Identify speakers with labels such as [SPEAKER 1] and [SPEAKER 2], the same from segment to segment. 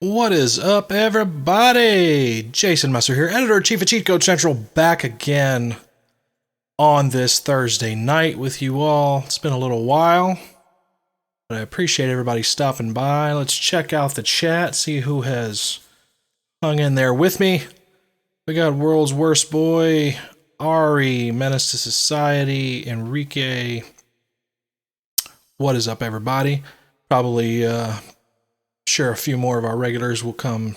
[SPEAKER 1] What is up, everybody? Jason Messer here, editor-in-chief of Cheat Code Central, back again on this Thursday night with you all. It's been a little while, but I appreciate everybody stopping by. Let's check out the chat, see who has hung in there with me. We got World's Worst Boy, Ari, Menace to Society, Enrique. What is up, everybody? Probably, sure a few more of our regulars will come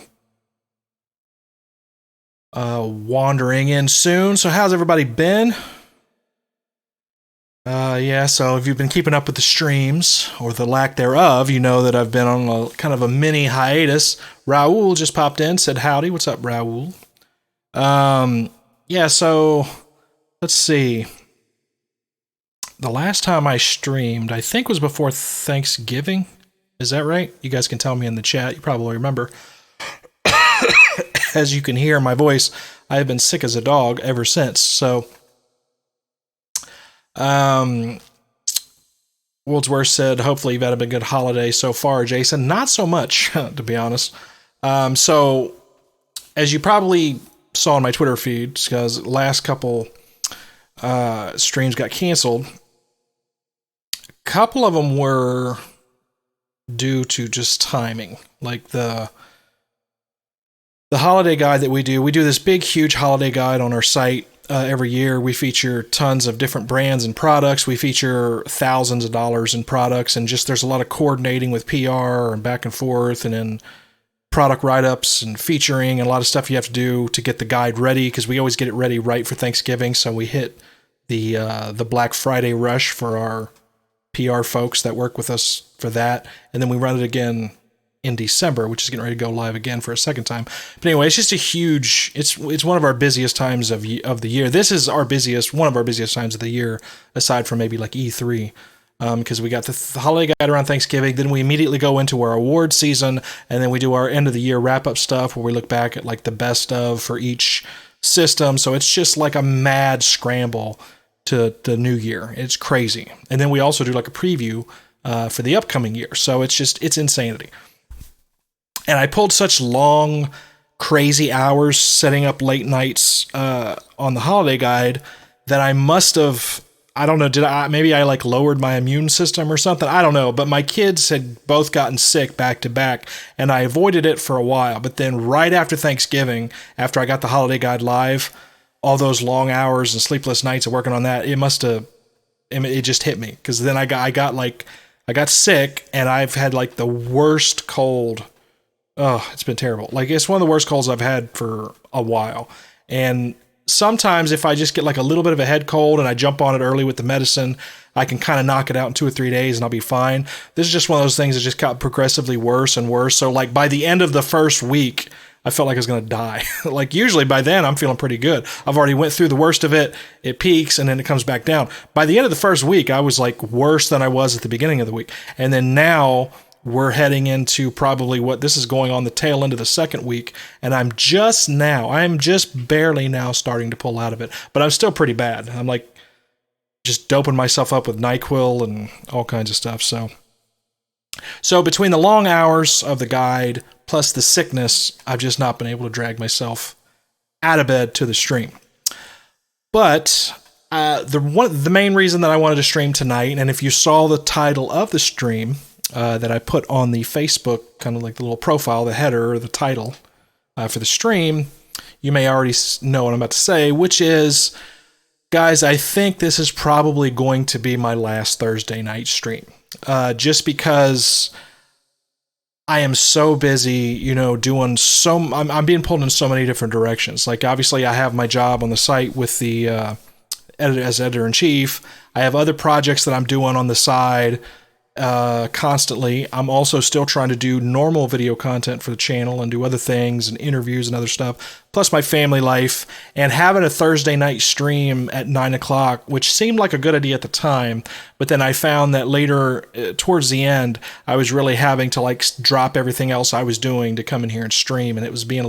[SPEAKER 1] wandering in soon. So how's everybody been? So if you've been keeping up with the streams, or the lack thereof, you know that I've been on a kind of a mini hiatus. Raul just popped in, said howdy. What's up, Raul? So let's see. The last time I streamed, I think was before Thanksgiving. Is that right? You guys can tell me in the chat. You probably remember. As you can hear my voice, I have been sick as a dog ever since. So, World's Worst said, hopefully you've had a good holiday so far, Jason. Not so much, to be honest. So, as you probably saw in my Twitter feed, because last couple streams got canceled, a couple of them were due to just timing. Like the holiday guide that we do this big, huge holiday guide on our site every year. We feature tons of different brands and products. We feature thousands of dollars in products, and just there's a lot of coordinating with PR and back and forth, and then product write-ups and featuring, and a lot of stuff you have to do to get the guide ready, because we always get it ready right for Thanksgiving. So we hit the Black Friday rush for our PR folks that work with us for that, and then we run it again in December, which is getting ready to go live again for a second time. But anyway, it's just a huge, it's one of our busiest times of the year. This is one of our busiest times of the year, aside from maybe like E3, because we got the holiday guide around Thanksgiving, then we immediately go into our award season, and then we do our end of the year wrap up stuff where we look back at like the best of for each system. So it's just like a mad scramble to the new year. It's crazy. And then we also do like a preview for the upcoming year. So it's insanity. And I pulled such long, crazy hours setting up late nights on the holiday guide that I must have, I don't know, maybe I like lowered my immune system or something. I don't know. But my kids had both gotten sick back to back, and I avoided it for a while. But then right after Thanksgiving, after I got the holiday guide live, all those long hours and sleepless nights of working on that, it just hit me. Because then I got sick, and I've had like the worst cold. Oh, it's been terrible. Like, it's one of the worst colds I've had for a while. And sometimes if I just get like a little bit of a head cold and I jump on it early with the medicine, I can kind of knock it out in 2 or 3 days and I'll be fine. This is just one of those things that just got progressively worse and worse. So like by the end of the first week, I felt like I was going to die. Like usually by then I'm feeling pretty good. I've already went through the worst of it. It peaks and then it comes back down. By the end of the first week, I was like worse than I was at the beginning of the week. And then now we're heading into probably this is going on the tail end of the second week. And I'm just barely now starting to pull out of it, but I'm still pretty bad. I'm like just doping myself up with NyQuil and all kinds of stuff. So between the long hours of the guide plus the sickness, I've just not been able to drag myself out of bed to the stream. But the main reason that I wanted to stream tonight, and if you saw the title of the stream that I put on the Facebook, kind of like the little profile, the header, or the title for the stream, you may already know what I'm about to say, which is, guys, I think this is probably going to be my last Thursday night stream. Just because I am so busy, doing I'm being pulled in so many different directions. Like, obviously I have my job on the site with the as editor-in-chief. I have other projects that I'm doing on the side constantly. I'm also still trying to do normal video content for the channel and do other things and interviews and other stuff, plus my family life, and having a Thursday night stream at 9:00, which seemed like a good idea at the time. But then I found that later, towards the end, I was really having to like drop everything else I was doing to come in here and stream. And it was being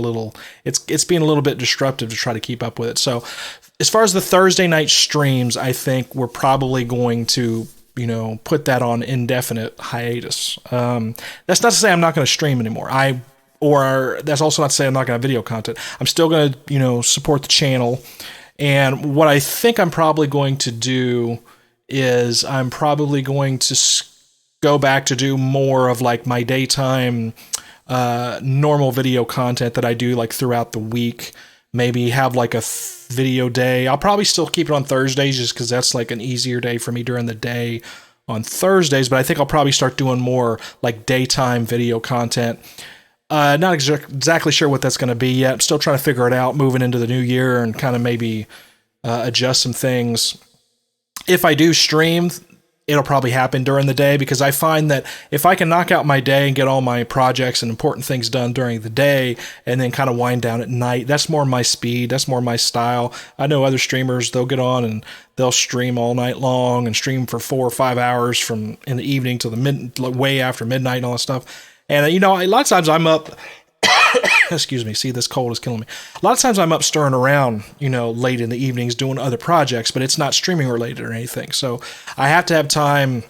[SPEAKER 1] it's being a little bit disruptive to try to keep up with it. So as far as the Thursday night streams, I think we're probably going to put that on indefinite hiatus. That's not to say I'm not going to stream anymore. I or that's also not to say I'm not going to have video content. I'm still going to, support the channel. And what I think I'm probably going to do is I'm probably going to go back to do more of like my daytime normal video content that I do like throughout the week. Maybe have like a video day. I'll probably still keep it on Thursdays just because that's like an easier day for me during the day on Thursdays. But I think I'll probably start doing more like daytime video content. Not exactly sure what that's going to be yet. I'm still trying to figure it out moving into the new year and kind of maybe adjust some things. If I do stream, it'll probably happen during the day because I find that if I can knock out my day and get all my projects and important things done during the day and then kind of wind down at night, that's more my speed. That's more my style. I know other streamers, they'll get on and they'll stream all night long and stream for 4 or 5 hours from in the evening till way after midnight and all that stuff. And, a lot of times I'm up, excuse me, see, this cold is killing me. A lot of times I'm up stirring around, late in the evenings doing other projects, but it's not streaming related or anything. So I have to have time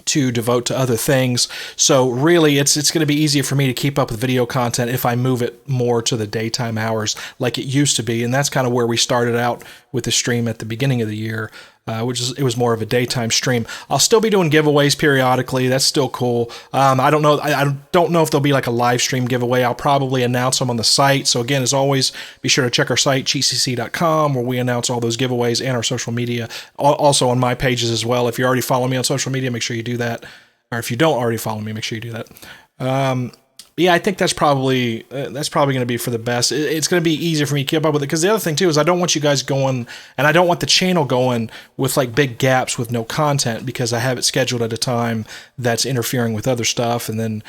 [SPEAKER 1] to devote to other things. So really, it's going to be easier for me to keep up with video content if I move it more to the daytime hours like it used to be. And that's kind of where we started out with the stream at the beginning of the year. It was more of a daytime stream. I'll still be doing giveaways periodically. That's still cool. I don't know. I don't know if there'll be like a live stream giveaway. I'll probably announce them on the site. So again, as always, be sure to check our site, cheatcc.com, where we announce all those giveaways and our social media. Also on my pages as well. If you already follow me on social media, make sure you do that. Or if you don't already follow me, make sure you do that. Yeah, I think that's probably going to be for the best. It's going to be easier for me to keep up with it because the other thing too is I don't want you guys going, and I don't want the channel going with like big gaps with no content because I have it scheduled at a time that's interfering with other stuff. And then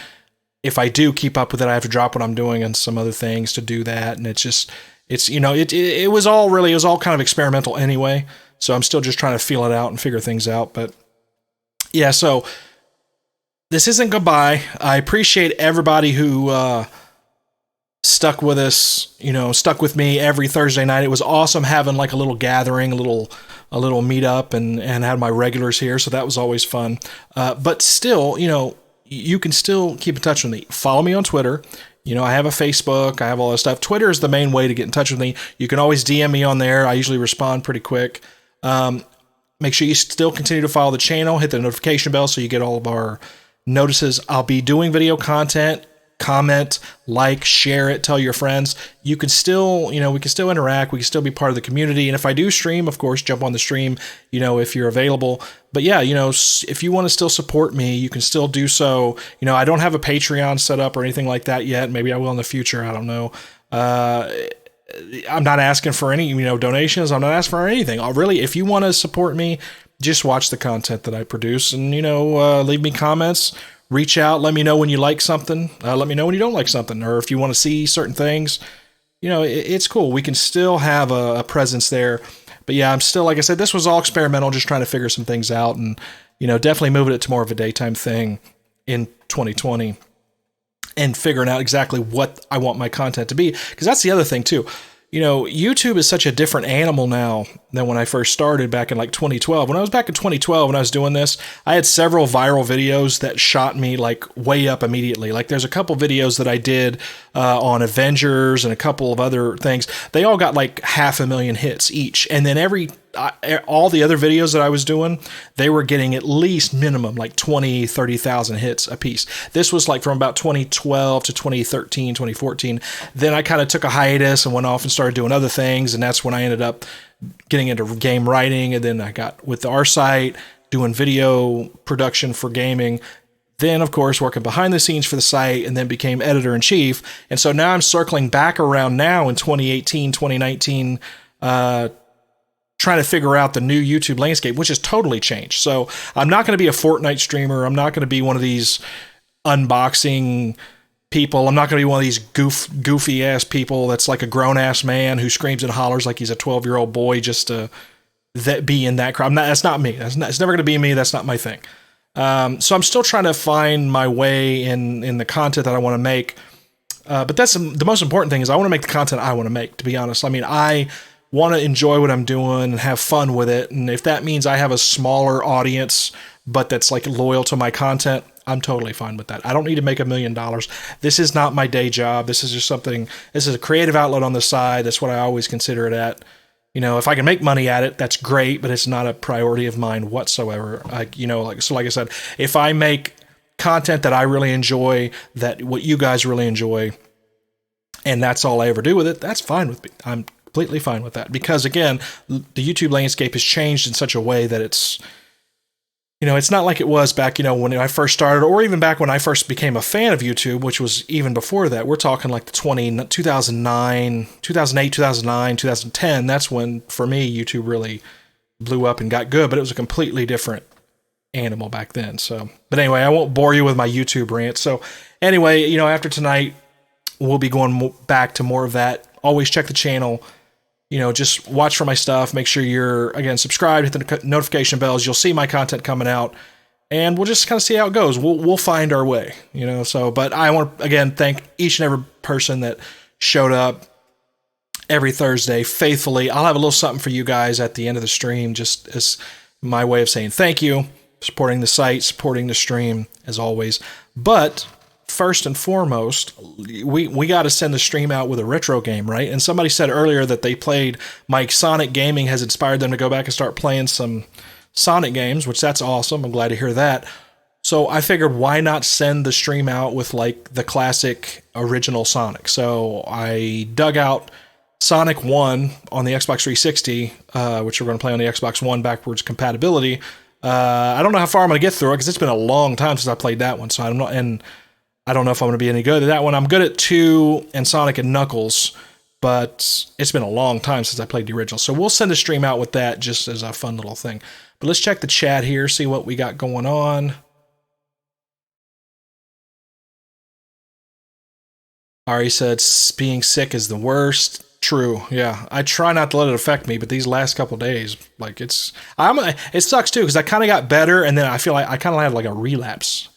[SPEAKER 1] if I do keep up with it, I have to drop what I'm doing and some other things to do that. And it was all kind of experimental anyway. So I'm still just trying to feel it out and figure things out. But yeah, so this isn't goodbye. I appreciate everybody who stuck with us, stuck with me every Thursday night. It was awesome having like a little gathering, a little meetup and had my regulars here. So that was always fun. But still, you can still keep in touch with me. Follow me on Twitter. I have a Facebook. I have all that stuff. Twitter is the main way to get in touch with me. You can always DM me on there. I usually respond pretty quick. Make sure you still continue to follow the channel. Hit the notification bell so you get all of our notices. I'll be doing video content. Comment, like, share it, tell your friends. You can still, we can still interact. We can still be part of the community. And if I do stream, of course, jump on the stream, if you're available. But yeah, if you want to still support me, you can still do so. I don't have a Patreon set up or anything like that yet. Maybe I will in the future. I don't know. I'm not asking for any, donations. I'm not asking for anything. Really, if you want to support me, just watch the content that I produce and, leave me comments, reach out, let me know when you like something, let me know when you don't like something, or if you want to see certain things, it's cool. We can still have a presence there. But yeah, I'm still, like I said, this was all experimental, just trying to figure some things out and, definitely moving it to more of a daytime thing in 2020 and figuring out exactly what I want my content to be. Because that's the other thing too. YouTube is such a different animal now than when I first started back in like 2012. When I was back in 2012, when I was doing this, I had several viral videos that shot me like way up immediately. Like there's a couple videos that I did on Avengers and a couple of other things. They all got like 500,000 hits each. And then all the other videos that I was doing, they were getting at least minimum like 20, 30,000 hits a piece. This was like from about 2012 to 2013, 2014. Then I kind of took a hiatus and went off and started doing other things. And that's when I ended up getting into game writing. And then I got with our site, doing video production for gaming. Then, of course, working behind the scenes for the site and then became editor-in-chief. And so now I'm circling back around now in 2018, 2019, trying to figure out the new YouTube landscape, which has totally changed. So I'm not going to be a Fortnite streamer. I'm not going to be one of these unboxing people. I'm not going to be one of these goofy ass people that's like a grown ass man who screams and hollers like he's a 12-year-old boy just to be in that crowd. That's not me. It's never going to be me. That's not my thing. So I'm still trying to find my way in the content that I want to make. But that's the most important thing is I want to make the content I want to make, to be honest. I mean, I want to enjoy what I'm doing and have fun with it. And if that means I have a smaller audience, but that's like loyal to my content, I'm totally fine with that. I don't need to make $1,000,000. This is not my day job. This is just something, this is a creative outlet on the side. That's what I always consider it at. You know, if I can make money at it, that's great, but it's not a priority of mine whatsoever. Like I said, if I make content that I really enjoy, that what you guys really enjoy, and that's all I ever do with it, that's fine with me. I'm completely fine with that. Because again, the YouTube landscape has changed in such a way that it's, you know, it's not like it was back, you know, when I first started, or even back when I first became a fan of YouTube, which was even before that. We're talking like the 2009, 2010. That's when, for me, YouTube really blew up and got good, but it was a completely different animal back then. So, but anyway, I won't bore you with my YouTube rant. So anyway, you know, after tonight, we'll be going back to more of that. Always check the channel. You know, just watch for my stuff. Make sure you're, again, subscribed, hit the notification bells. You'll see my content coming out, and we'll just kind of see how it goes. We'll find our way, you know. So, but I want to, again, thank each and every person that showed up every Thursday faithfully. I'll have a little something for you guys at the end of the stream, just as my way of saying thank you, supporting the site, supporting the stream, as always. But first and foremost, we got to send the stream out with a retro game, right? And somebody said earlier that they played Mike Sonic Gaming has inspired them to go back and start playing some Sonic games, which that's awesome. I'm glad to hear that. So I figured, why not send the stream out with like the classic original Sonic? So I dug out Sonic 1 on the Xbox 360, which we're going to play on the Xbox One backwards compatibility. I don't know how far I'm going to get through it because it's been a long time since I played that one. So I don't know if I'm going to be any good at that one. I'm good at 2 and Sonic and Knuckles, but it's been a long time since I played the original. So we'll send a stream out with that just as a fun little thing. But let's check the chat here, see what we got going on. Ari said, being sick is the worst. True, yeah. I try not to let it affect me, but these last couple days, like it sucks too, because I kind of got better, and then I feel like I kind of had like a relapse.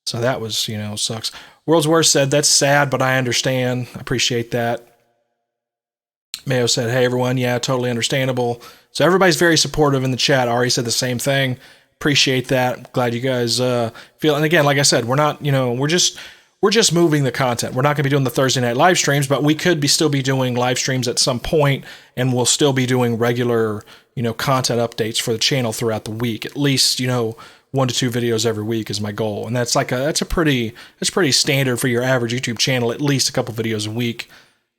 [SPEAKER 1] So that was, you know, sucks. World's Worst said, that's sad, but I understand. I appreciate that. Mayo said, hey, everyone. Yeah, totally understandable. So everybody's very supportive in the chat. Ari said the same thing. Appreciate that. Glad you guys feel. And again, like I said, we're not, you know, we're just moving the content. We're not going to be doing the Thursday night live streams, but we could still be doing live streams at some point, and we'll still be doing regular, you know, content updates for the channel throughout the week. At least, you know, 1 to 2 videos every week is my goal. And that's pretty standard for your average YouTube channel, at least a couple videos a week,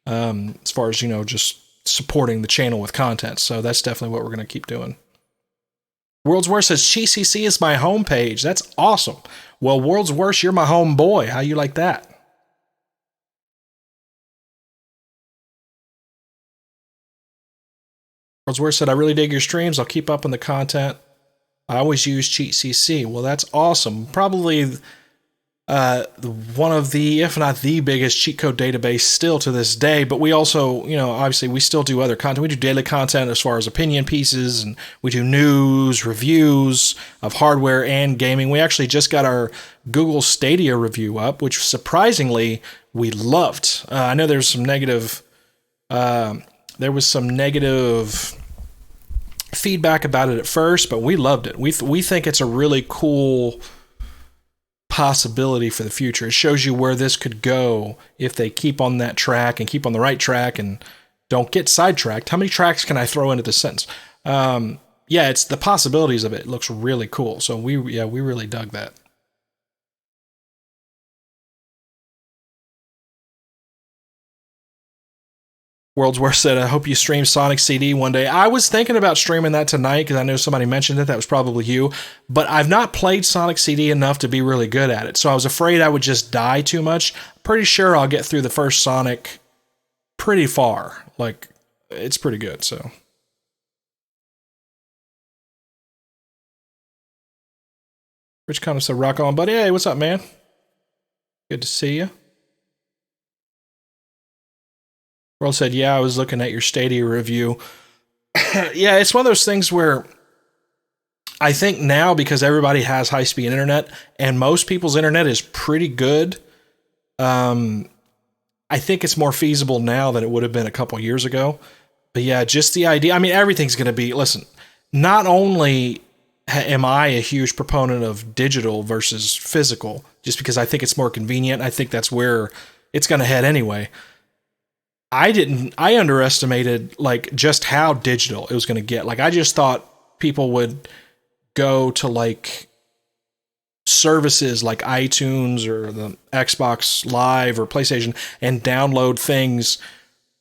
[SPEAKER 1] as far as, you know, just supporting the channel with content. So that's definitely what we're going to keep doing. World's Worst says, CCC is my homepage. That's awesome. Well, World's Worst, you're my homeboy. How you like that? World's Worst said, I really dig your streams. I'll keep up on the content. I always use CheatCC. Well, that's awesome. Probably one of the, if not the biggest cheat code database still to this day. But we also, you know, obviously we still do other content. We do daily content as far as opinion pieces, and we do news, reviews of hardware and gaming. We actually just got our Google Stadia review up, which surprisingly we loved. I know there's some negative, there was some negative feedback about it at first, but we loved it. We think it's a really cool possibility for the future. It shows you where this could go if they keep on that track and keep on the right track and don't get sidetracked. How many tracks can I throw into this sentence? Yeah, it's the possibilities of it. It looks really cool. So we really dug that. World's Worst said, I hope you stream Sonic CD one day. I was thinking about streaming that tonight because I know somebody mentioned it. That was probably you. But I've not played Sonic CD enough to be really good at it. So I was afraid I would just die too much. Pretty sure I'll get through the first Sonic pretty far. Like, it's pretty good, so. Rich Connor said, rock on, buddy. Hey, what's up, man? Good to see you. World said, yeah, I was looking at your Stadia review. Yeah, it's one of those things where I think now, because everybody has high-speed internet, and most people's internet is pretty good, I think it's more feasible now than it would have been a couple years ago. But yeah, just the idea, I mean, everything's going to be, listen, not only am I a huge proponent of digital versus physical, just because I think it's more convenient. I think that's where it's going to head anyway. I underestimated like just how digital it was going to get. Like I just thought people would go to like services like iTunes or the Xbox Live or PlayStation and download things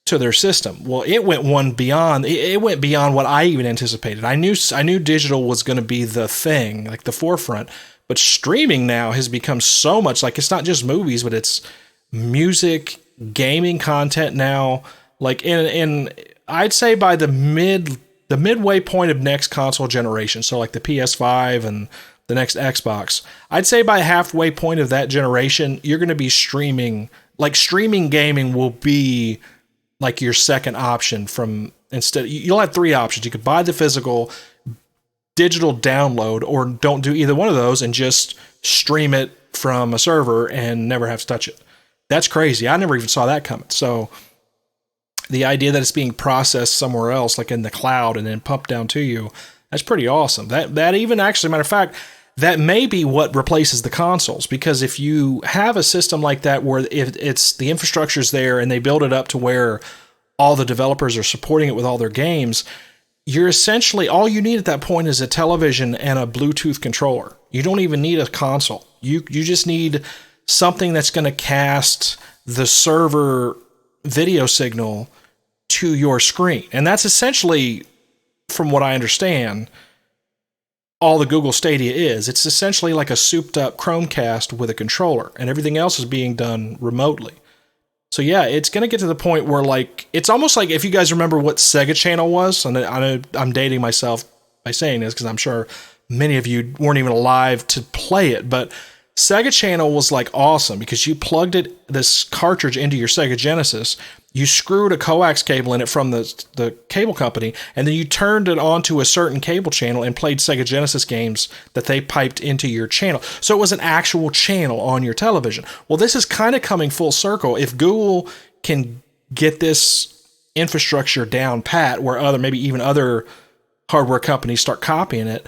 [SPEAKER 1] to their system. Well, it went one beyond. It went beyond what I even anticipated. I knew digital was going to be the thing, like the forefront. But streaming now has become so much like it's not just movies, but it's music, gaming content now. Like in I'd say by the midway point of next console generation, so like the PS5 and the next Xbox, I'd say by halfway point of that generation, you're going to be streaming. Like streaming gaming will be like your second option from instead. You'll have three options. You could buy the physical, digital download, or don't do either one of those and just stream it from a server and never have to touch it. That's crazy. I never even saw that coming. So the idea that it's being processed somewhere else, like in the cloud and then pumped down to you, that's pretty awesome. That even actually, matter of fact, that may be what replaces the consoles, because if you have a system like that where if it's the infrastructure's there and they build it up to where all the developers are supporting it with all their games, you're essentially all you need at that point is a television and a Bluetooth controller. You don't even need a console. You just need something that's going to cast the server video signal to your screen. And that's essentially, from what I understand, all the Google Stadia is. It's essentially like a souped up Chromecast with a controller, and everything else is being done remotely. So yeah, it's going to get to the point where like, it's almost like if you guys remember what Sega Channel was, and I know I'm dating myself by saying this because I'm sure many of you weren't even alive to play it, but Sega Channel was like awesome because you plugged this cartridge into your Sega Genesis, you screwed a coax cable in it from the cable company, and then you turned it onto a certain cable channel and played Sega Genesis games that they piped into your channel. So it was an actual channel on your television. Well, this is kind of coming full circle. If Google can get this infrastructure down pat, where maybe even other hardware companies start copying it,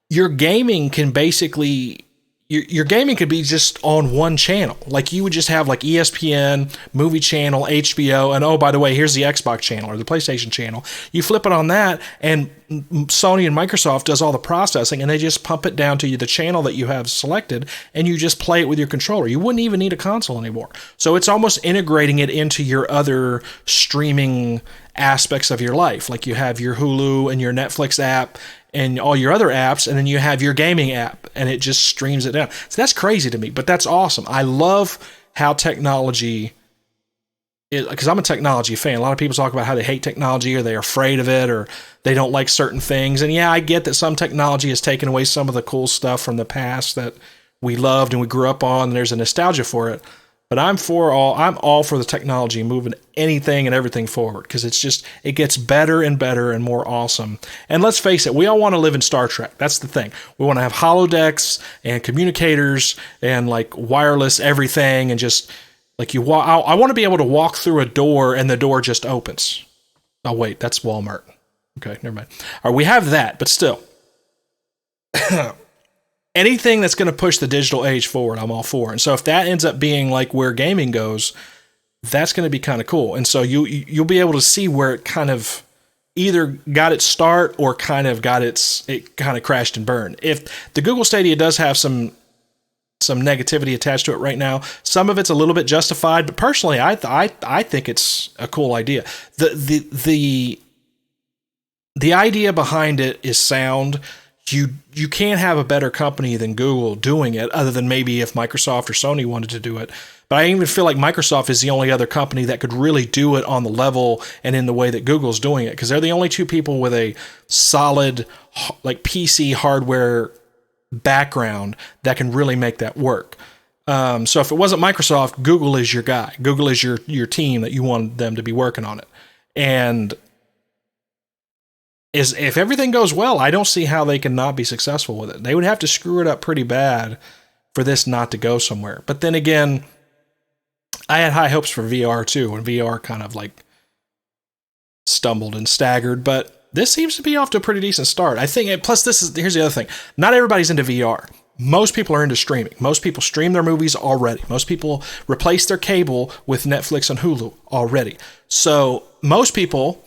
[SPEAKER 1] your gaming can basically... Your gaming could be just on one channel. Like you would just have like ESPN, Movie Channel, HBO, and oh, by the way, here's the Xbox channel or the PlayStation channel. You flip it on that, and Sony and Microsoft does all the processing, and they just pump it down to the channel that you have selected, and you just play it with your controller. You wouldn't even need a console anymore. So it's almost integrating it into your other streaming aspects of your life. Like you have your Hulu and your Netflix app and all your other apps, and then you have your gaming app, and it just streams it down. So that's crazy to me, but that's awesome. I love how technology is, because I'm a technology fan. A lot of people talk about how they hate technology or they're afraid of it or they don't like certain things. And yeah, I get that some technology has taken away some of the cool stuff from the past that we loved and we grew up on, and there's a nostalgia for it. But I'm all for the technology moving anything and everything forward, because it gets better and better and more awesome. And let's face it, we all want to live in Star Trek. That's the thing. We want to have holodecks and communicators and like wireless everything, and just like I want to be able to walk through a door and the door just opens. Oh wait, that's Walmart. Okay, never mind. All right, we have that, but still. Anything that's going to push the digital age forward, I'm all for. And so if that ends up being like where gaming goes, that's going to be kind of cool. And so you'll be able to see where it kind of either got its start or kind of it kind of crashed and burned. If the Google Stadia does have some negativity attached to it right now, some of it's a little bit justified, but personally, I think it's a cool idea. The idea behind it is sound. You can't have a better company than Google doing it, other than maybe if Microsoft or Sony wanted to do it. But I even feel like Microsoft is the only other company that could really do it on the level and in the way that Google's doing it, because they're the only two people with a solid like PC hardware background that can really make that work. So if it wasn't Microsoft, Google is your guy. Google is your team that you want them to be working on it. And if everything goes well, I don't see how they can not be successful with it. They would have to screw it up pretty bad for this not to go somewhere. But then again, I had high hopes for VR too, and VR kind of like stumbled and staggered. But this seems to be off to a pretty decent start. I think, plus here's the other thing. Not everybody's into VR. Most people are into streaming. Most people stream their movies already. Most people replace their cable with Netflix and Hulu already. So most people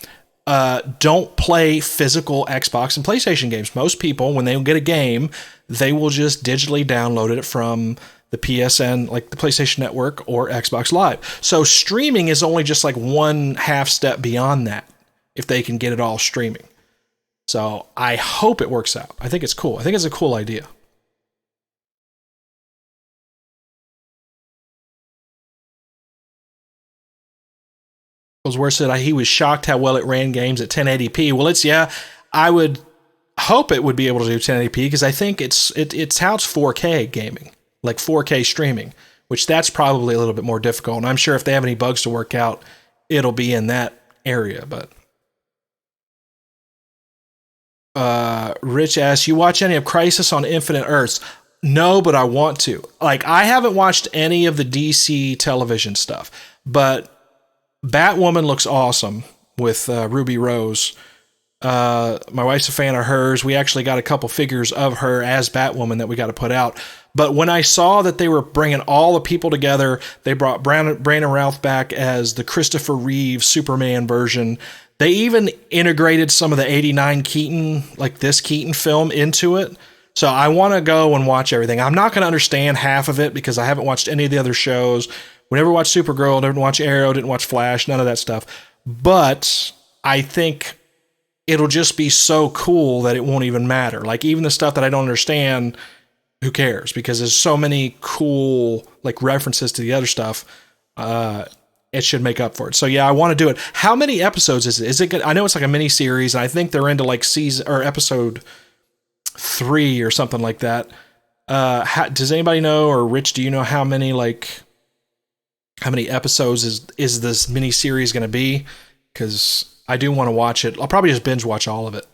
[SPEAKER 1] don't play physical Xbox and PlayStation games. Most people, when they get a game, they will just digitally download it from the PSN, like the PlayStation Network or Xbox Live. So streaming is only just like one half step beyond that if they can get it all streaming. So I hope it works out. I think it's cool. I think it's a cool idea. Where said he was shocked how well it ran games at 1080p. Well, I would hope it would be able to do 1080p because I think it touts 4K gaming, like 4K streaming, which that's probably a little bit more difficult. And I'm sure if they have any bugs to work out, it'll be in that area. But Rich asks, you watch any of Crisis on Infinite Earths? No, but I want to. Like, I haven't watched any of the DC television stuff, but Batwoman looks awesome with Ruby Rose. My wife's a fan of hers. We actually got a couple figures of her as Batwoman that we got to put out. But when I saw that they were bringing all the people together, they brought Brandon Routh back as the Christopher Reeve Superman version. They even integrated some of the 89 Keaton, like this Keaton film, into it. So I want to go and watch everything. I'm not going to understand half of it because I haven't watched any of the other shows. We never watched Supergirl, didn't watch Arrow, didn't watch Flash, none of that stuff. But I think it'll just be so cool that it won't even matter. Like, even the stuff that I don't understand, who cares? Because there's so many cool like references to the other stuff. It should make up for it. So yeah, I want to do it. How many episodes is it? Is it good? I know it's like a mini series, and I think they're into like season or episode 3 or something like that. Does anybody know, or Rich, do you know how many episodes is this mini series going to be? Because I do want to watch it. I'll probably just binge watch all of it.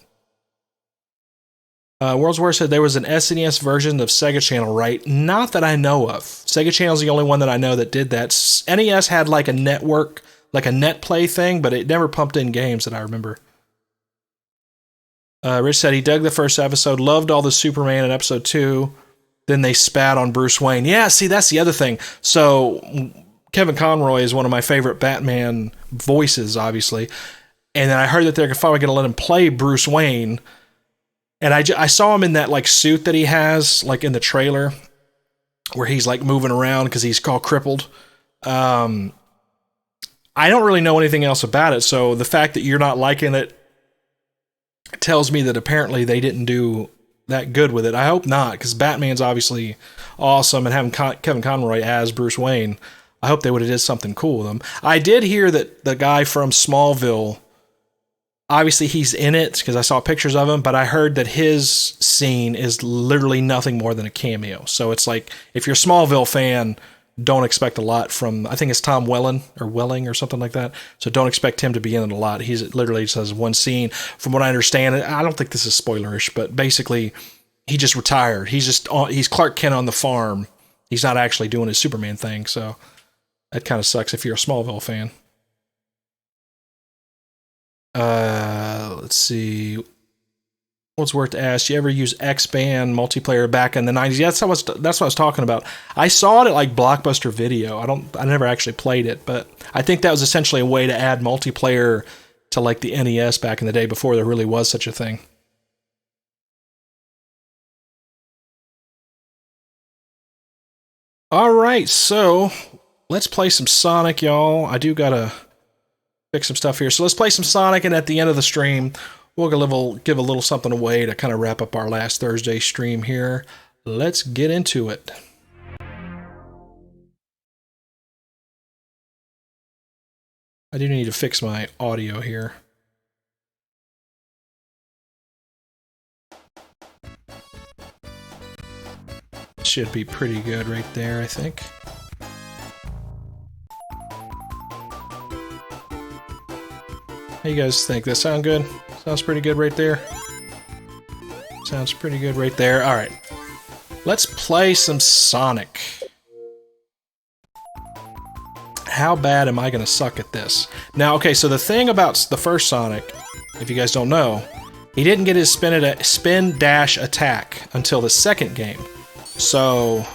[SPEAKER 1] World's War said there was an SNES version of Sega Channel, right? Not that I know of. Sega Channel's the only one that I know that did that. NES had like a network, like a net play thing, but it never pumped in games that I remember. Rich said he dug the first episode, loved all the Superman in episode 2. Then they spat on Bruce Wayne. Yeah, see, that's the other thing. So Kevin Conroy is one of my favorite Batman voices, obviously. And then I heard that they're finally going to let him play Bruce Wayne. And I saw him in that like suit that he has, like in the trailer, where he's like moving around because he's called crippled. I don't really know anything else about it. So the fact that you're not liking it tells me that apparently they didn't do that good with it. I hope not, because Batman's obviously awesome, and having Kevin Conroy as Bruce Wayne, I hope they would have did something cool with him. I did hear that the guy from Smallville, obviously he's in it because I saw pictures of him, but I heard that his scene is literally nothing more than a cameo. So it's like, if you're a Smallville fan, don't expect a lot from, I think it's Tom Welling or something like that. So don't expect him to be in it a lot. He's literally just has one scene. From what I understand, I don't think this is spoilerish, but basically he just retired. He's Clark Kent on the farm. He's not actually doing his Superman thing. So that kind of sucks if you're a Smallville fan. Let's see. What's worth to ask? You ever use X-Band multiplayer back in the 90s? Yeah, that's what I was talking about. I saw it at like Blockbuster Video. I never actually played it, but I think that was essentially a way to add multiplayer to like the NES back in the day before there really was such a thing. All right, so let's play some Sonic, y'all. I do gotta fix some stuff here. So let's play some Sonic, and at the end of the stream, we'll give a little something away to kind of wrap up our last Thursday stream here. Let's get into it. I do need to fix my audio here. Should be pretty good right there, I think. How you guys think? That sound good? Sounds pretty good right there. Sounds pretty good right there. All right. Let's play some Sonic. How bad am I going to suck at this? Now, okay, so the thing about the first Sonic if you guys don't know. He didn't get his spin dash attack until the second game. So,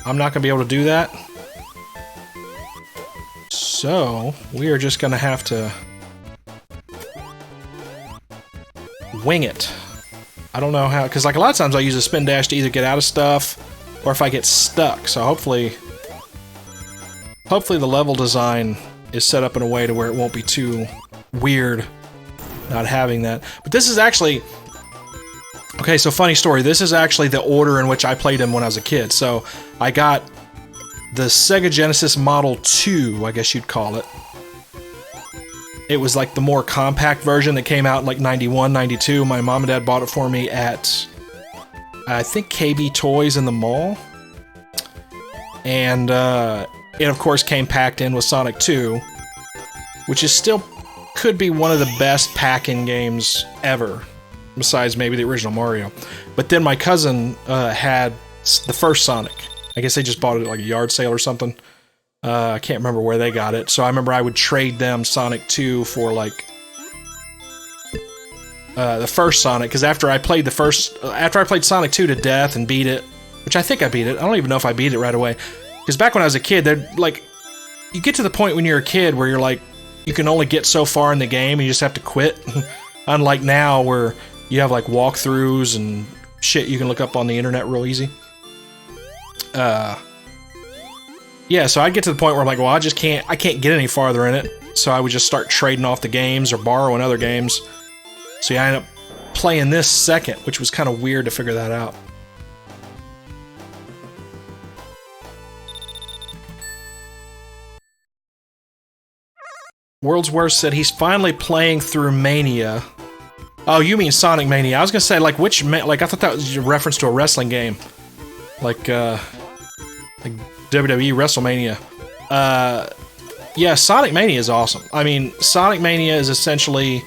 [SPEAKER 1] I'm not going to be able to do that. So, we are just going to have to wing it. I don't know how, because like a lot of times I use a spin dash to either get out of stuff or if I get stuck. So hopefully the level design is set up in a way to where it won't be too weird not having that. But this is actually, okay, so funny story. This is actually the order in which I played him when I was a kid. So I got the Sega Genesis Model 2, I guess you'd call it. It was like the more compact version that came out in like 91, 92. My mom and dad bought it for me at, I think, KB Toys in the mall. And it, of course, came packed in with Sonic 2, which is still, could be one of the best pack-in games ever, besides maybe the original Mario. But then my cousin had the first Sonic. I guess they just bought it at like a yard sale or something. I can't remember where they got it. So I remember I would trade them Sonic 2 for like the first Sonic, because after I played Sonic 2 to death and beat it, which I think I beat it. I don't even know if I beat it right away. Because back when I was a kid, they're like, you get to the point when you're a kid where you're like, you can only get so far in the game and you just have to quit. Unlike now where you have like walkthroughs and shit you can look up on the internet real easy. Yeah, so I'd get to the point where I'm like, well, I can't get any farther in it. So I would just start trading off the games or borrowing other games. So yeah, I ended up playing this second, which was kind of weird to figure that out. World's Worst said he's finally playing through Mania. Oh, you mean Sonic Mania. I was gonna say, like, like, I thought that was a reference to a wrestling game. Like WWE WrestleMania. Yeah, Sonic Mania is awesome. I mean, Sonic Mania is essentially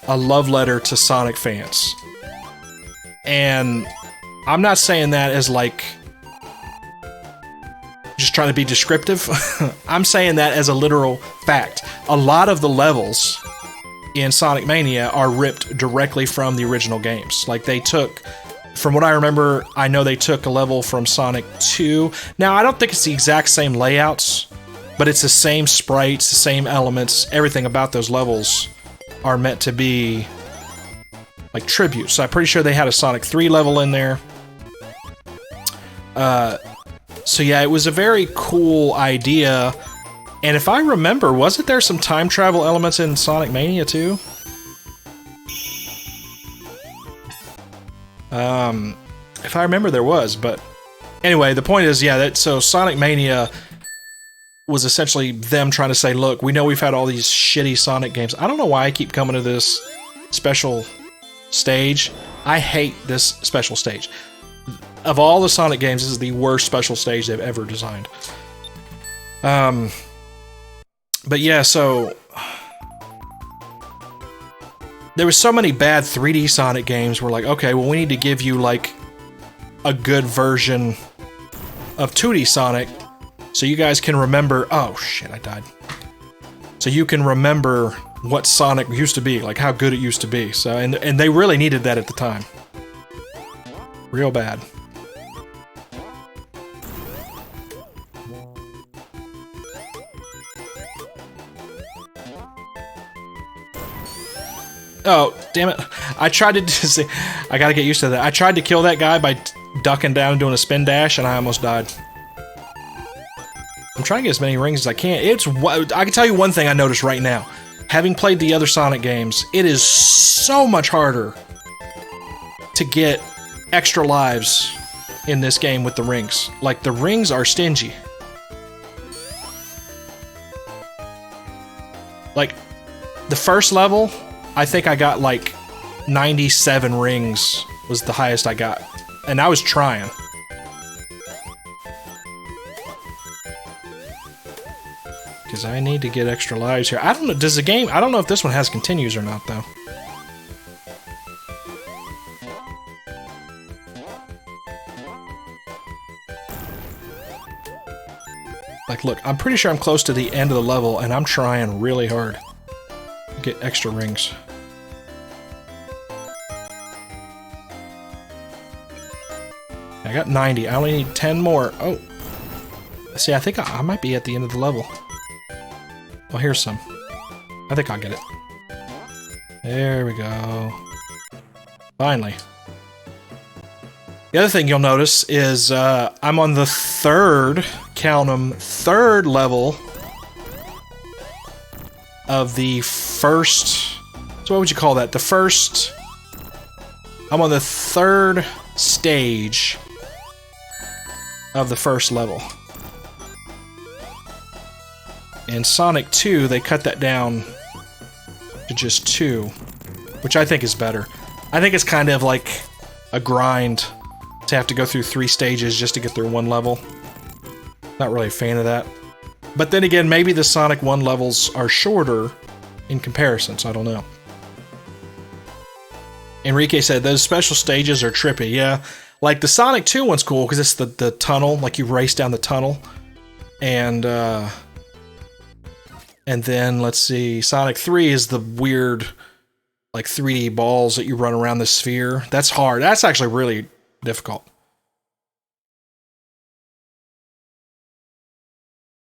[SPEAKER 1] a love letter to Sonic fans. And I'm not saying that as, like, just trying to be descriptive. I'm saying that as a literal fact. A lot of the levels in Sonic Mania are ripped directly from the original games. Like, they took, from what I remember, I know they took a level from Sonic 2. Now, I don't think it's the exact same layouts, but it's the same sprites, the same elements. Everything about those levels are meant to be like tributes. So I'm pretty sure they had a Sonic 3 level in there. So yeah, it was a very cool idea. And if I remember, wasn't there some time travel elements in Sonic Mania too? If I remember, there was, but anyway, the point is, yeah, so Sonic Mania was essentially them trying to say, look, we know we've had all these shitty Sonic games. I don't know why I keep coming to this special stage. I hate this special stage. Of all the Sonic games, this is the worst special stage they've ever designed. But yeah, so there was so many bad 3D Sonic games. We're like, okay, well, we need to give you like a good version of 2D Sonic so you guys can remember. Oh shit, I died. So you can remember what Sonic used to be, like how good it used to be. So and they really needed that at the time. Real bad. Oh, damn it. I tried to see. I gotta get used to that. I tried to kill that guy by ducking down and doing a spin dash, and I almost died. I'm trying to get as many rings as I can. I can tell you one thing I noticed right now. Having played the other Sonic games, it is so much harder to get extra lives in this game with the rings. Like, the rings are stingy. Like, the first level, I think I got like 97 rings was the highest I got. And I was trying. Because I need to get extra lives here. I don't know, I don't know if this one has continues or not, though. Like, look, I'm pretty sure I'm close to the end of the level, and I'm trying really hard. get extra rings. I got 90. I only need 10 more. Oh. See, I think I might be at the end of the level. Well, here's some. I think I'll get it. There we go. Finally. The other thing you'll notice is I'm on the third, count 'em, third level of the first... So what would you call that? The first... I'm on the third stage of the first level. In Sonic 2, they cut that down to just 2, which I think is better. I think it's kind of like a grind to have to go through 3 stages just to get through 1 level. Not really a fan of that. But then again, maybe the Sonic 1 levels are shorter in comparison, so I don't know. Enrique said, those special stages are trippy. Yeah, like the Sonic 2 one's cool because it's the tunnel, like you race down the tunnel. And then, let's see, Sonic 3 is the weird, like 3D balls that you run around the sphere. That's hard. That's actually really difficult.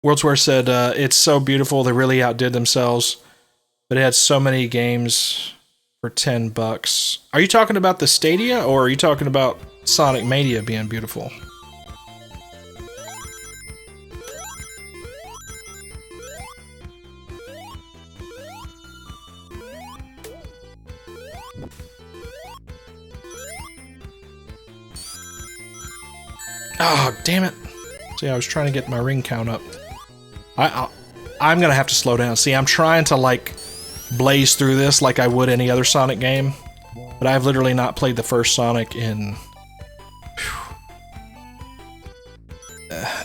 [SPEAKER 1] Worldswear said, it's so beautiful, they really outdid themselves, but it had so many games for $10. Are you talking about the Stadia, or are you talking about Sonic Mania being beautiful? Oh, damn it. See, I was trying to get my ring count up. I'm gonna have to slow down. See, I'm trying to, like, blaze through this like I would any other Sonic game, but I've literally not played the first Sonic in...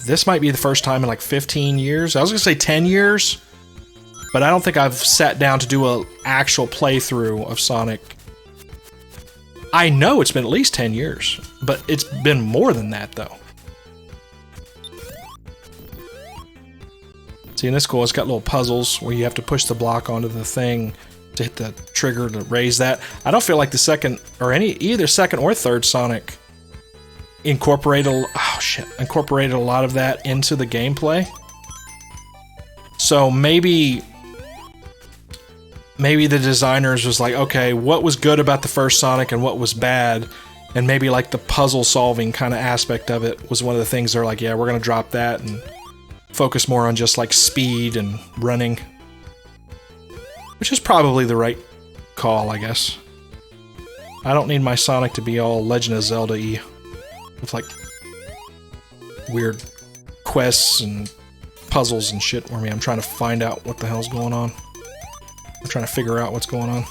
[SPEAKER 1] this might be the first time in, like, 15 years. I was gonna say 10 years, but I don't think I've sat down to do an actual playthrough of Sonic. I know it's been at least 10 years, but it's been more than that, though. See, and this is cool. It's got little puzzles where you have to push the block onto the thing to hit the trigger to raise that. I don't feel like the second, or either second or third Sonic incorporated a lot of that into the gameplay. So maybe the designers was like, okay, what was good about the first Sonic and what was bad? And maybe like the puzzle solving kind of aspect of it was one of the things they're like, yeah, we're gonna drop that and focus more on just like speed and running. Which is probably the right call, I guess. I don't need my Sonic to be all Legend of Zelda-y with like weird quests and puzzles and shit for me. I'm trying to find out what the hell's going on. I'm trying to figure out what's going on.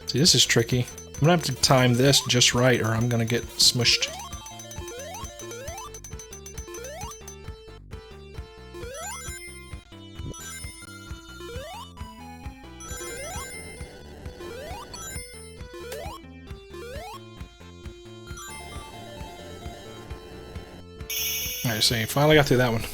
[SPEAKER 1] See, this is tricky. I'm gonna have to time this just right or I'm gonna get smushed. Alright, so you finally got through that one.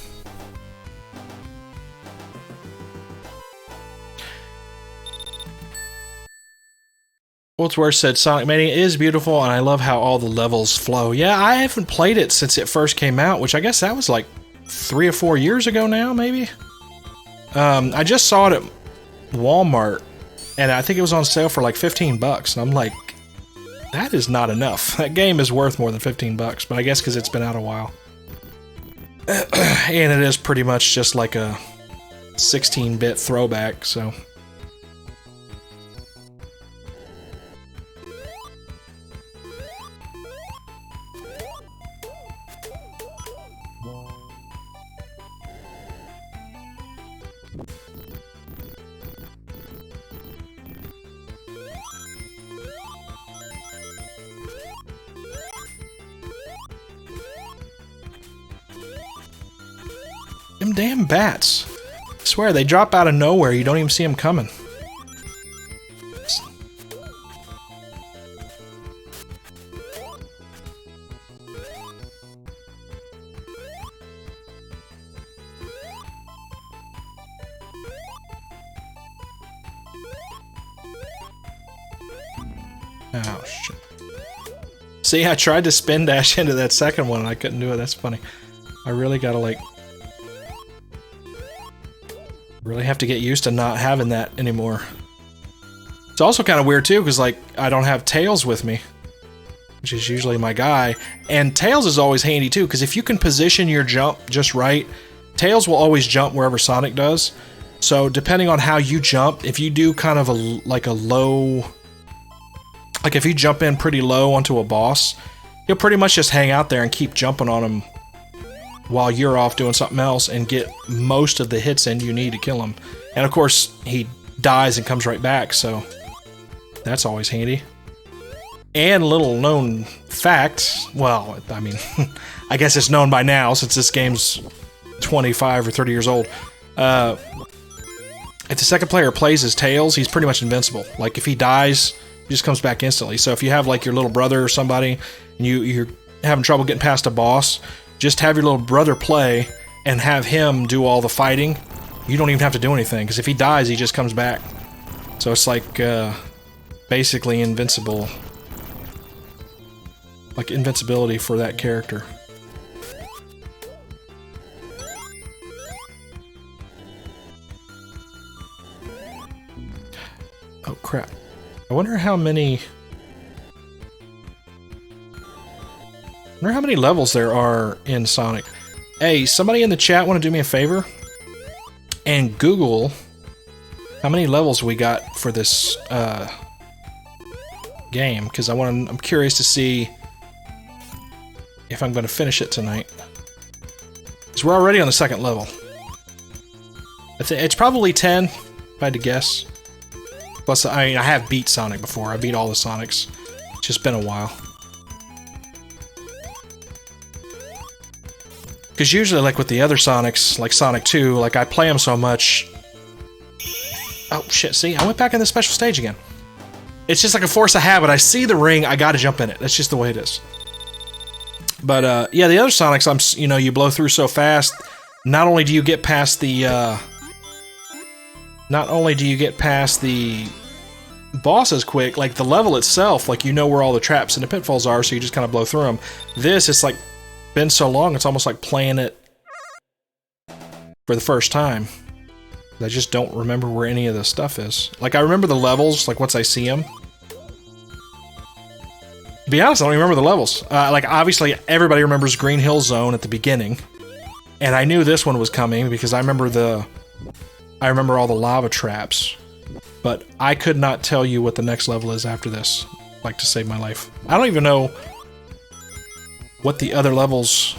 [SPEAKER 1] Worldswear said, Sonic Mania is beautiful and I love how all the levels flow. Yeah, I haven't played it since it first came out, which I guess that was like 3 or 4 years ago now, maybe? I just saw it at Walmart and I think it was on sale for like $15 and I'm like, that is not enough. That game is worth more than $15, but I guess because it's been out a while. And it is pretty much just like a 16-bit throwback, so... Them damn bats. I swear, they drop out of nowhere. You don't even see them coming. Oh, shit. See, I tried to spin dash into that second one and I couldn't do it. That's funny. I really gotta, like... really have to get used to not having that anymore. It's also kind of weird, too, because, like, I don't have Tails with me, which is usually my guy. And Tails is always handy, too, because if you can position your jump just right, Tails will always jump wherever Sonic does. So, depending on how you jump, if you do kind of a low... like, if you jump in pretty low onto a boss, you'll pretty much just hang out there and keep jumping on him while you're off doing something else and get most of the hits in you need to kill him. And, of course, he dies and comes right back, so that's always handy. And little known fact, well, I mean, I guess it's known by now since this game's 25 or 30 years old. If the second player plays as Tails, he's pretty much invincible. Like, if he dies, he just comes back instantly. So if you have, like, your little brother or somebody, and you're having trouble getting past a boss, just have your little brother play, and have him do all the fighting. You don't even have to do anything, because if he dies, he just comes back. So it's like, basically invincible. Like, invincibility for that character. Oh, crap. I wonder how many levels there are in Sonic. Hey, somebody in the chat want to do me a favor? And Google how many levels we got for this game, because I'm curious to see if I'm going to finish it tonight. Because we're already on the second level. It's probably 10, if I had to guess. Plus, I have beat Sonic before. I beat all the Sonics. It's just been a while. Because usually, like with the other Sonics, like Sonic 2, like I play them so much... Oh, shit, see? I went back in the special stage again. It's just like a force of habit. I see the ring, I gotta jump in it. That's just the way it is. But, yeah, the other Sonics, you blow through so fast, not only do you get past the, bosses quick, like the level itself, like you know where all the traps and the pitfalls are, so you just kind of blow through them. This, it's like been so long, it's almost like playing it for the first time. I just don't remember where any of the stuff is. Like, I remember the levels, like once I see them. To be honest, I don't even remember the levels. Like, obviously, everybody remembers Green Hill Zone at the beginning. And I knew this one was coming because I remember all the lava traps. But I could not tell you what the next level is after this, like, to save my life. I don't even know what the other levels...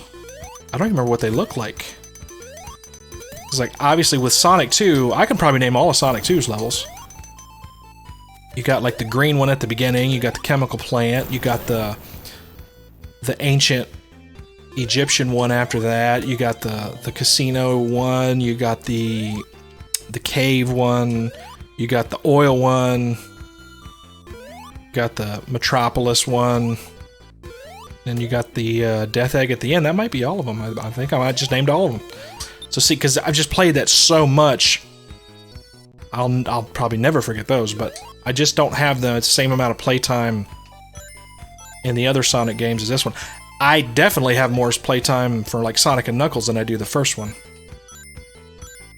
[SPEAKER 1] I don't even remember what they look like. It's like, obviously, with Sonic 2, I can probably name all of Sonic 2's levels. You got, like, the green one at the beginning, you got the chemical plant, you got the ancient Egyptian one after that, you got the casino one, you got the cave one... You got the oil one, got the Metropolis one, and you got the Death Egg at the end. That might be all of them. I think I might just named all of them. So see, because I've just played that so much, I'll probably never forget those, but I just don't have the same amount of playtime in the other Sonic games as this one. I definitely have more playtime for like Sonic and Knuckles than I do the first one.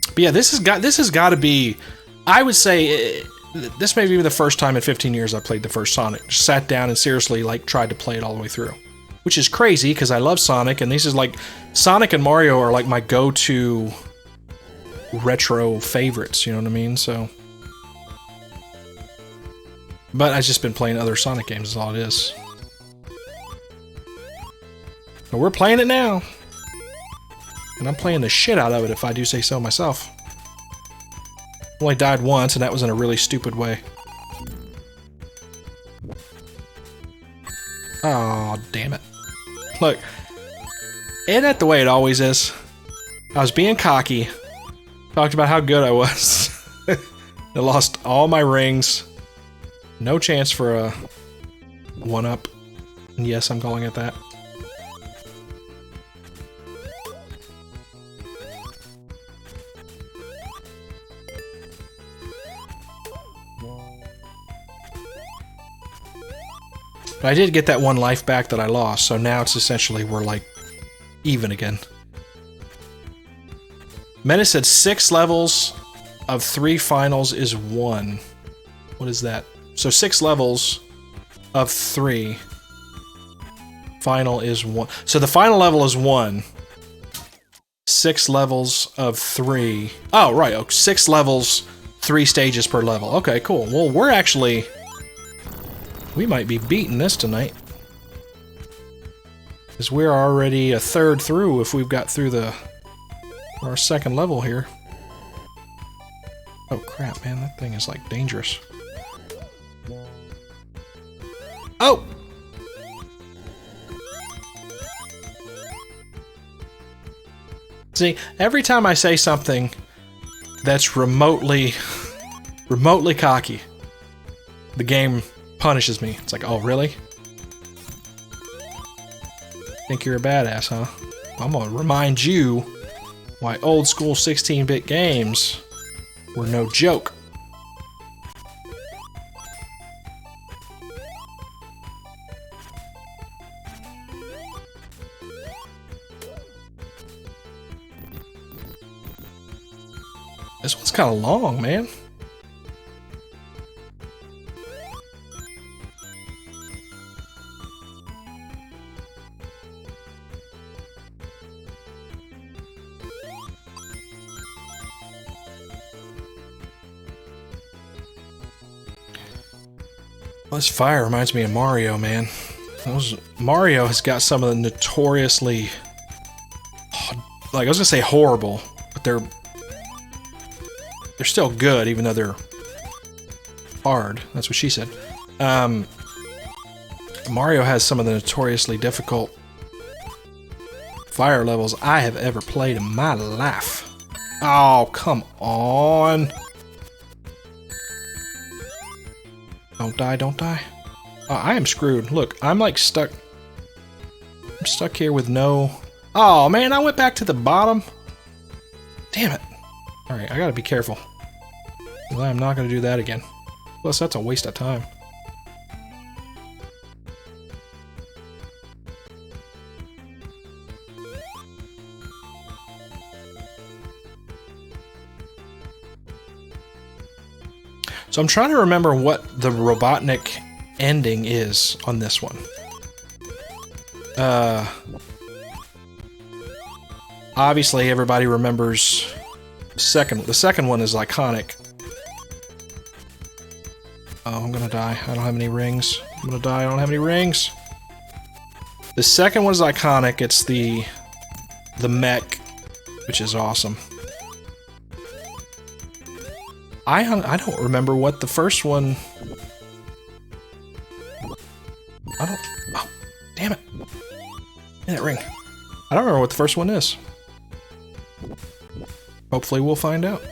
[SPEAKER 1] But yeah, this has got to be... I would say this may be the first time in 15 years I played the first Sonic. Just sat down and seriously like tried to play it all the way through. Which is crazy because I love Sonic, and this is like... Sonic and Mario are like my go-to retro favorites, you know what I mean? So... But I've just been playing other Sonic games is all it is. But we're playing it now. And I'm playing the shit out of it if I do say so myself. Only died once, and that was in a really stupid way. Oh, damn it. Look, ain't that the way it always is? I was being cocky, talked about how good I was. I lost all my rings. No chance for a one-up. And yes, I'm calling it that. But I did get that 1 life back that I lost, so now it's essentially we're like even again. Meta said 6 levels of 3 finals is 1. What is that? So 6 levels of 3. Final is 1. So the final level is 1. 6 levels of 3. Oh, right. Oh, 6 levels, 3 stages per level. Okay, cool. Well, we're actually... we might be beating this tonight. Because we're already a third through if we've got through our 2nd level here. Oh, crap, man. That thing is, like, dangerous. Oh! See, every time I say something that's remotely cocky, the game punishes me. It's like, oh, really? Think you're a badass, huh? I'm gonna remind you why old school 16-bit games were no joke. This one's kind of long, man. Well, this fire reminds me of Mario, man. Mario has got some of the notoriously, like, I was gonna say horrible, but they're still good, even though they're hard. That's what she said. Mario has some of the notoriously difficult fire levels I have ever played in my life. Oh, come on. Don't die, don't die. I am screwed. Look, I'm like stuck. I'm stuck here with no... Oh, man, I went back to the bottom. Damn it. Alright, I gotta be careful. Well, I'm not gonna do that again. Plus, that's a waste of time. So I'm trying to remember what the Robotnik ending is on this one. Obviously everybody remembers the second one is iconic. Oh, I'm gonna die. I don't have any rings. I'm gonna die. I don't have any rings. The second one is iconic. It's the mech, which is awesome. I don't remember what the first one... I don't... Oh, damn it. Give me that ring. I don't remember what the first one is. Hopefully we'll find out.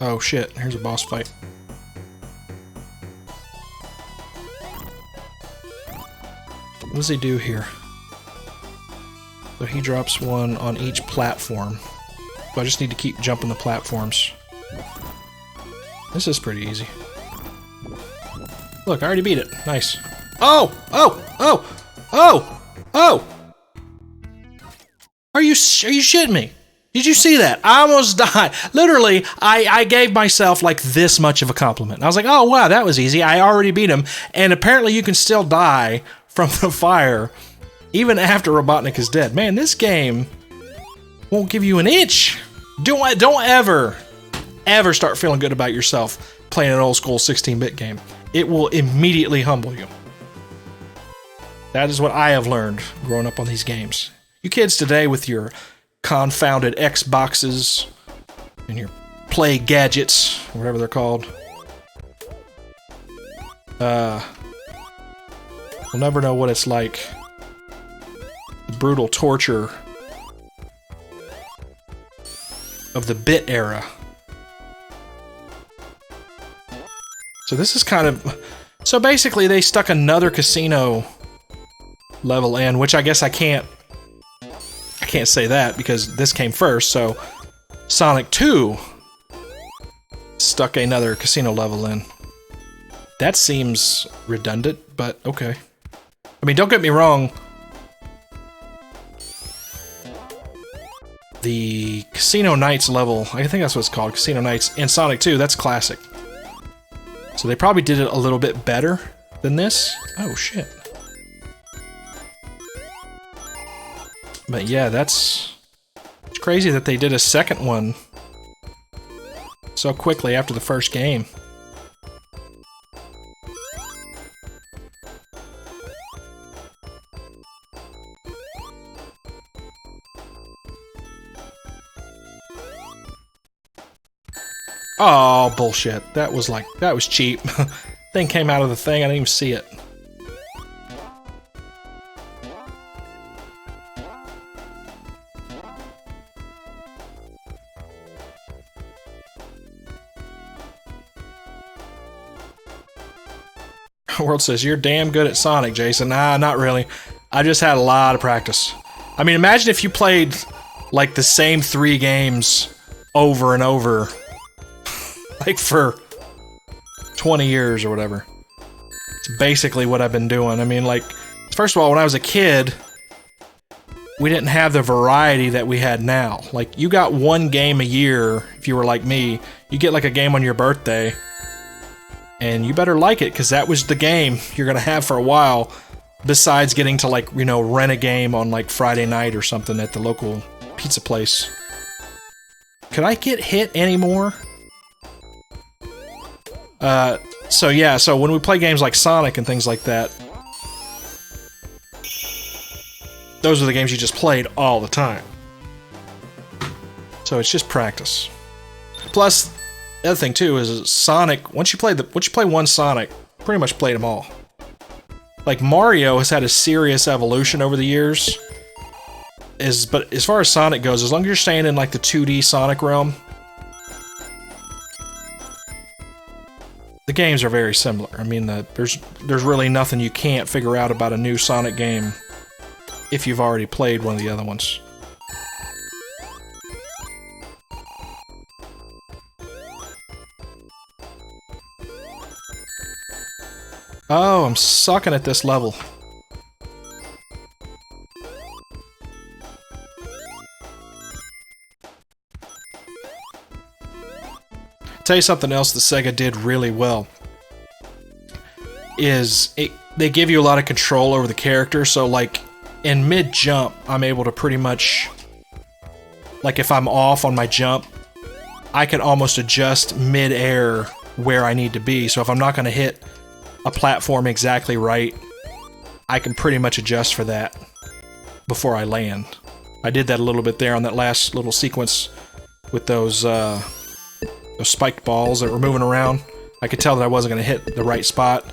[SPEAKER 1] Oh shit, here's a boss fight. What does he do here? So he drops one on each platform. So I just need to keep jumping the platforms. This is pretty easy. Look, I already beat it. Nice. Oh! Oh! Oh! Oh! Oh! Are you shitting me? Did you see that? I almost died. Literally, I gave myself like this much of a compliment. I was like, oh wow, that was easy. I already beat him. And apparently you can still die from the fire even after Robotnik is dead. Man, this game won't give you an inch. Don't ever start feeling good about yourself playing an old school 16-bit game. It will immediately humble you. That is what I have learned growing up on these games. You kids today with your confounded Xboxes and your play gadgets, whatever they're called. We'll never know what it's like. The brutal torture of the bit era. So this is kind of... So basically they stuck another casino level in, which I guess I can't say that because this came first, so Sonic 2 stuck another casino level in. That seems redundant, but okay. I mean, don't get me wrong. The Casino Nights level, I think that's what it's called, Casino Nights, in Sonic 2, that's classic. So they probably did it a little bit better than this. Oh, shit. But yeah, it's crazy that they did a second one so quickly after the first game. Oh, bullshit. That was cheap. Thing came out of the thing, I didn't even see it. World says, you're damn good at Sonic, Jason. Nah, not really. I just had a lot of practice. I mean, imagine if you played, like, the same 3 games over and over. Like, for 20 years or whatever. It's basically what I've been doing. I mean, like, first of all, when I was a kid, we didn't have the variety that we had now. Like, you got 1 game a year, if you were like me. You get, like, a game on your birthday. And you better like it, because that was the game you're gonna have for a while, besides getting to, like, you know, rent a game on, like, Friday night or something at the local pizza place. Could I get hit anymore? So yeah, so when we play games like Sonic and things like that, those are the games you just played all the time. So it's just practice. Plus, the other thing too is Sonic, once you play one Sonic, pretty much played them all. Like, Mario has had a serious evolution over the years. But as far as Sonic goes, as long as you're staying in, like, the 2D Sonic realm, the games are very similar. I mean, there's really nothing you can't figure out about a new Sonic game if you've already played one of the other ones. Oh, I'm sucking at this level. Tell you something else that Sega did really well is they give you a lot of control over the character. So, like, in mid-jump, I'm able to pretty much, like, if I'm off on my jump, I can almost adjust mid-air where I need to be. So if I'm not going to hit a platform exactly right, I can pretty much adjust for that before I land. I did that a little bit there on that last little sequence with those spiked balls that were moving around. I could tell that I wasn't going to hit the right spot,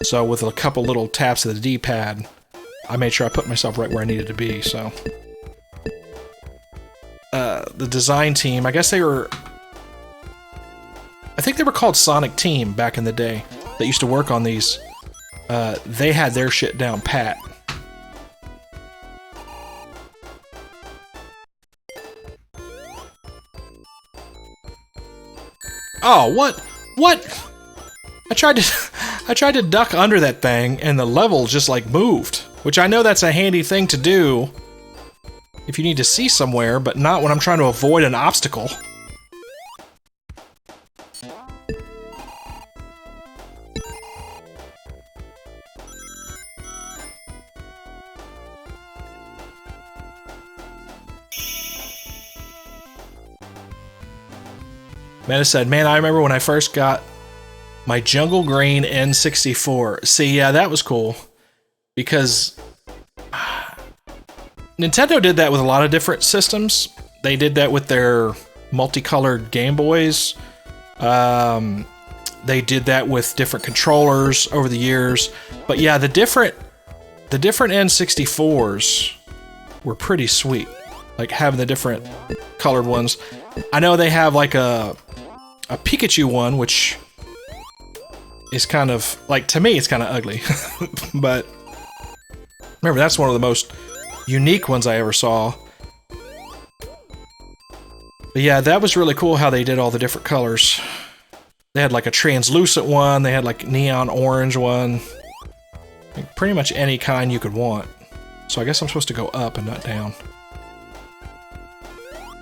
[SPEAKER 1] so with a couple little taps of the D-pad, I made sure I put myself right where I needed to be. So the design team, I think they were called Sonic Team back in the day, that used to work on these. They had their shit down pat. Oh, what? I tried to duck under that thing, and the level just, like, moved. Which I know that's a handy thing to do if you need to see somewhere, but not when I'm trying to avoid an obstacle. Meta said, man, I remember when I first got my Jungle Green N64. See, yeah, that was cool. Because Nintendo did that with a lot of different systems. They did that with their multicolored Game Boys. They did that with different controllers over the years. But yeah, the different N64s were pretty sweet. Like, having the different colored ones. I know they have, like, a Pikachu one, which is kind of, like, to me, it's kind of ugly. But remember, that's one of the most unique ones I ever saw. But yeah, that was really cool how they did all the different colors. They had like a translucent one. They had like neon orange one. Like pretty much any kind you could want. So I guess I'm supposed to go up and not down.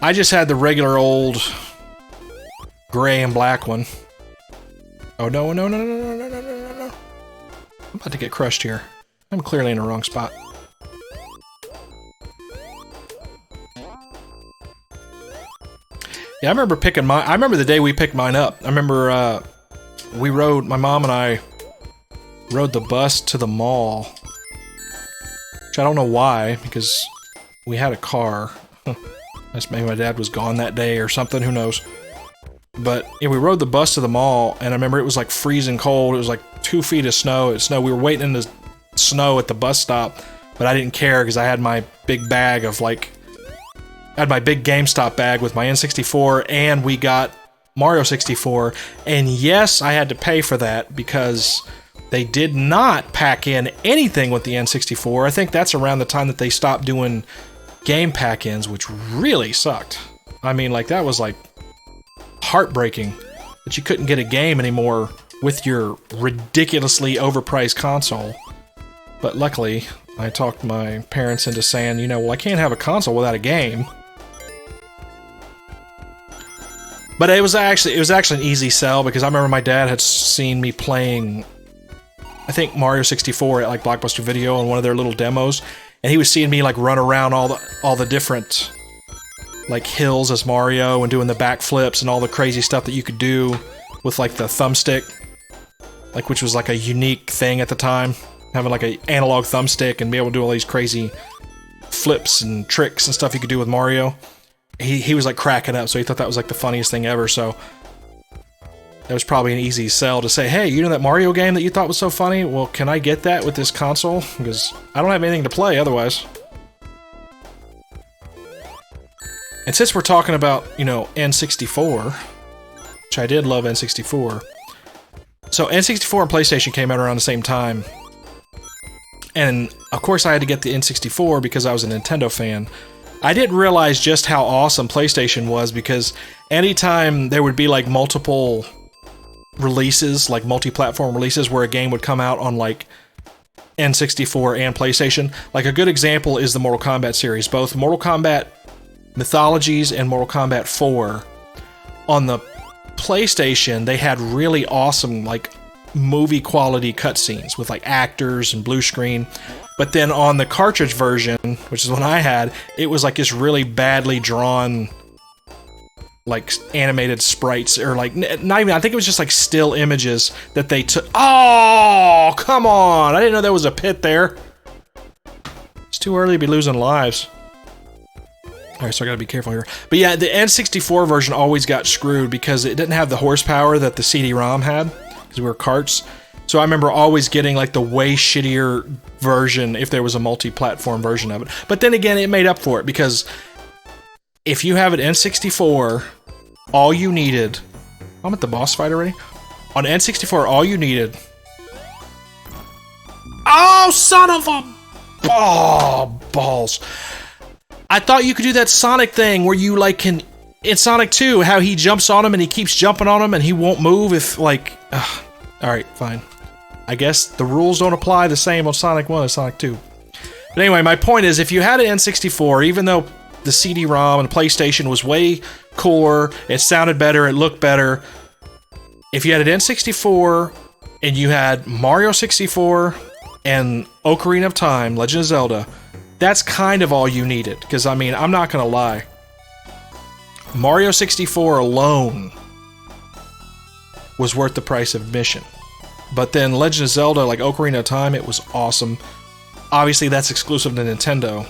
[SPEAKER 1] I just had the regular old gray and black one. Oh no, no, no, no, no, no, no, no, no. I'm about to get crushed here. I'm clearly in the wrong spot. Yeah, I remember picking mine. I remember the day we picked mine up. I remember my mom and I rode the bus to the mall. Which I don't know why, because we had a car. Maybe my dad was gone that day or something, who knows. But yeah, we rode the bus to the mall, and I remember it was like freezing cold. It was like 2 feet of snow. We were waiting in the snow at the bus stop, but I didn't care because I had my big bag of like... I had my big GameStop bag with my N64, and we got Mario 64, and yes, I had to pay for that because they did not pack in anything with the N64. I think that's around the time that they stopped doing game pack-ins, which really sucked. I mean, like, that was like heartbreaking that you couldn't get a game anymore with your ridiculously overpriced console. But luckily, I talked my parents into saying, you know, well, I can't have a console without a game. But it was actually an easy sell because I remember my dad had seen me playing, I think, Mario 64 at like Blockbuster Video on one of their little demos, and he was seeing me like run around all the different like hills as Mario and doing the backflips and all the crazy stuff that you could do with like the thumbstick, like, which was like a unique thing at the time, having like an analog thumbstick and be able to do all these crazy flips and tricks and stuff you could do with Mario. He was like cracking up, so he thought that was like the funniest thing ever, so that was probably an easy sell to say, hey, you know that Mario game that you thought was so funny? Well, can I get that with this console? Because I don't have anything to play otherwise. And since we're talking about, you know, N64, which I did love N64, so N64 and PlayStation came out around the same time, and of course I had to get the N64 because I was a Nintendo fan. I didn't realize just how awesome PlayStation was because anytime there would be like multiple releases, like multi-platform releases where a game would come out on like N64 and PlayStation, like a good example is the Mortal Kombat series. Both Mortal Kombat Mythologies and Mortal Kombat 4. On the PlayStation, they had really awesome like movie quality cutscenes with like actors and blue screen. But then on the cartridge version, which is what I had, it was like this really badly drawn, like animated sprites, or like not even. I think it was just like still images that they took. Oh, come on! I didn't know there was a pit there. It's too early to be losing lives. All right, so I gotta be careful here. But yeah, the N64 version always got screwed because it didn't have the horsepower that the CD-ROM had because we were carts. So I remember always getting like the way shittier version if there was a multi-platform version of it. But then again, it made up for it because if you have an N64, all you needed... I'm at the boss fight already? On N64, all you needed... Oh, son of a... Oh, balls. I thought you could do that Sonic thing where you like can... In Sonic 2, how he jumps on him and he keeps jumping on him and he won't move if like... Alright, fine. I guess the rules don't apply the same on Sonic 1 as Sonic 2. But anyway, my point is, if you had an N64, even though the CD-ROM and PlayStation was way cooler, it sounded better, it looked better, if you had an N64 and you had Mario 64 and Ocarina of Time, Legend of Zelda, that's kind of all you needed. Because, I mean, I'm not gonna lie. Mario 64 alone was worth the price of admission. But then Legend of Zelda, like Ocarina of Time, it was awesome. Obviously, that's exclusive to Nintendo.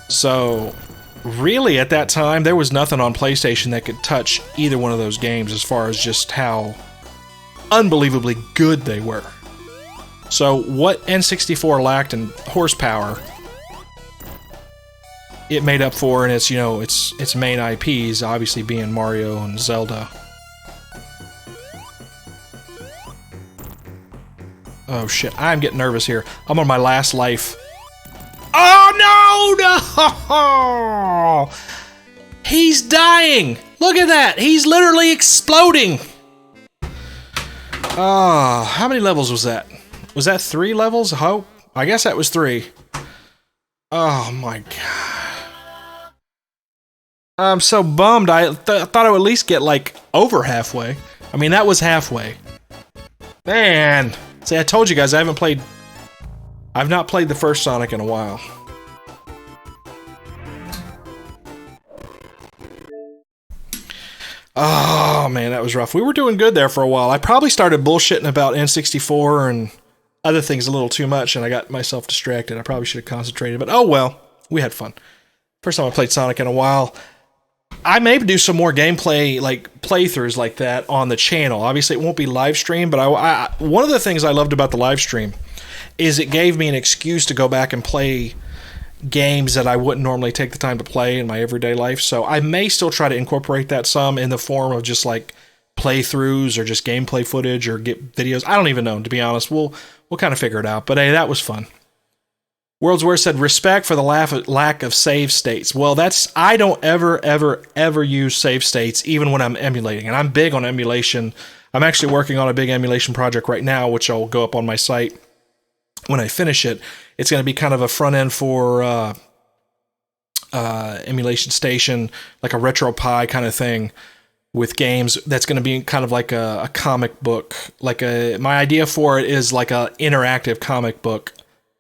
[SPEAKER 1] So, really, at that time, there was nothing on PlayStation that could touch either one of those games as far as just how unbelievably good they were. So, what N64 lacked in horsepower, it made up for in its, you know, its main IPs, obviously being Mario and Zelda. Oh shit, I'm getting nervous here. I'm on my last life. Oh no! No! He's dying! Look! Look at that! He's literally exploding! How many levels was that? Was that 3 levels? I guess that was 3. Oh my god. I'm so bummed. I thought I would at least get, like, over halfway. I mean, that was halfway. Man! See, I told you guys, I've not played the first Sonic in a while. Oh, man, that was rough. We were doing good there for a while. I probably started bullshitting about N64 and other things a little too much, and I got myself distracted. I probably should have concentrated, but oh well. We had fun. First time I played Sonic in a while. I may do some more gameplay, like playthroughs like that on the channel. Obviously, it won't be live stream, but one of the things I loved about the live stream is it gave me an excuse to go back and play games that I wouldn't normally take the time to play in my everyday life. So I may still try to incorporate that some in the form of just like playthroughs or just gameplay footage or get videos. I don't even know, to be honest. We'll kind of figure it out. But hey, that was fun. World's Worst said, respect for the lack of save states. Well, I don't ever use save states, even when I'm emulating. And I'm big on emulation. I'm actually working on a big emulation project right now, which I'll go up on my site when I finish it. It's going to be kind of a front end for emulation station, like a RetroPie kind of thing with games. That's going to be kind of like a comic book. My idea for it is like a interactive comic book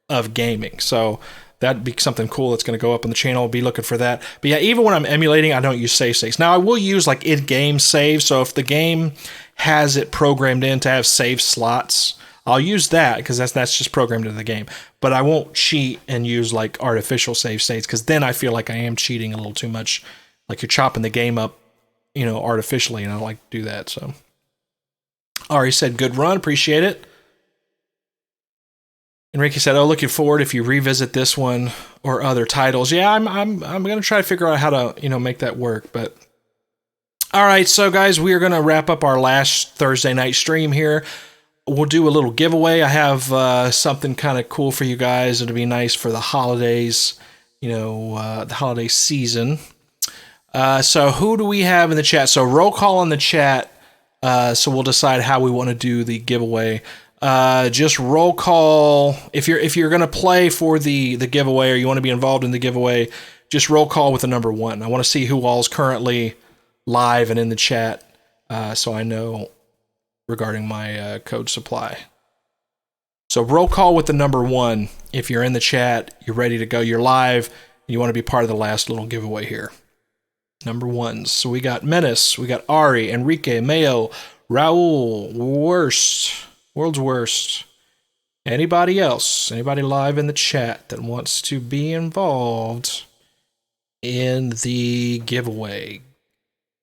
[SPEAKER 1] of gaming. So that'd be something cool that's going to go up on the channel. I'll be looking for that. But yeah, even when I'm emulating, I don't use save states. Now I will use like in-game save. So if the game has it programmed in to have save slots, I'll use that because that's just programmed into the game. But I won't cheat and use like artificial save states because then I feel like I am cheating a little too much. Like you're chopping the game up, artificially, and I don't like to do that. So Ari said, good run, appreciate it. Enrique said, "Oh, looking forward if you revisit this one or other titles." Yeah, I'm gonna try to figure out how to make that work. But all right, so guys, we are gonna wrap up our last Thursday night stream here. We'll do a little giveaway. I have something kind of cool for you guys. It'll be nice for the holidays, the holiday season. So who do we have in the chat? So roll call in the chat. So we'll decide how we want to do the giveaway. Just roll call. If you're going to play for the giveaway or you want to be involved in the giveaway, just roll call with the number 1. I want to see who all is currently live and in the chat, so I know regarding my code supply. So roll call with the number 1. If you're in the chat, you're ready to go, you're live, and you want to be part of the last little giveaway here. Number 1s. So we got Menace, we got Ari, Enrique, Mayo, Raul, World's Worst. Anybody else? Anybody live in the chat that wants to be involved in the giveaway?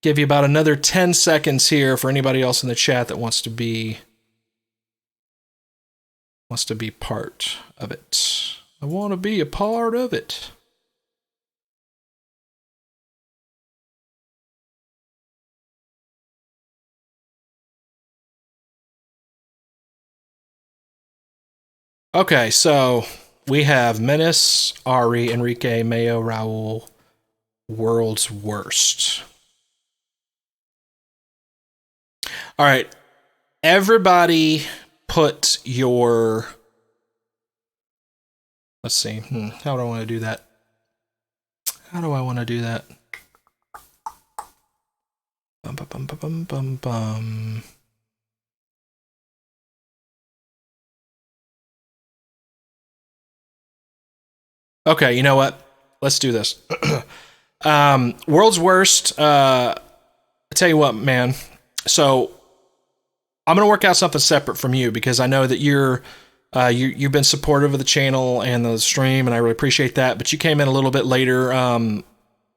[SPEAKER 1] Give you about another 10 seconds here for anybody else in the chat that wants to be part of it. I want to be a part of it. Okay, so we have Menace, Ari, Enrique, Mayo, Raul, World's Worst. All right, everybody put your... Let's see. How do I want to do that? How do I want to do that? Bum, bum, bum, bum, bum, bum. Okay, you know what? Let's do this. World's Worst. I tell you what, man. So I'm gonna work out something separate from you because I know that you've been supportive of the channel and the stream, and I really appreciate that. But you came in a little bit later on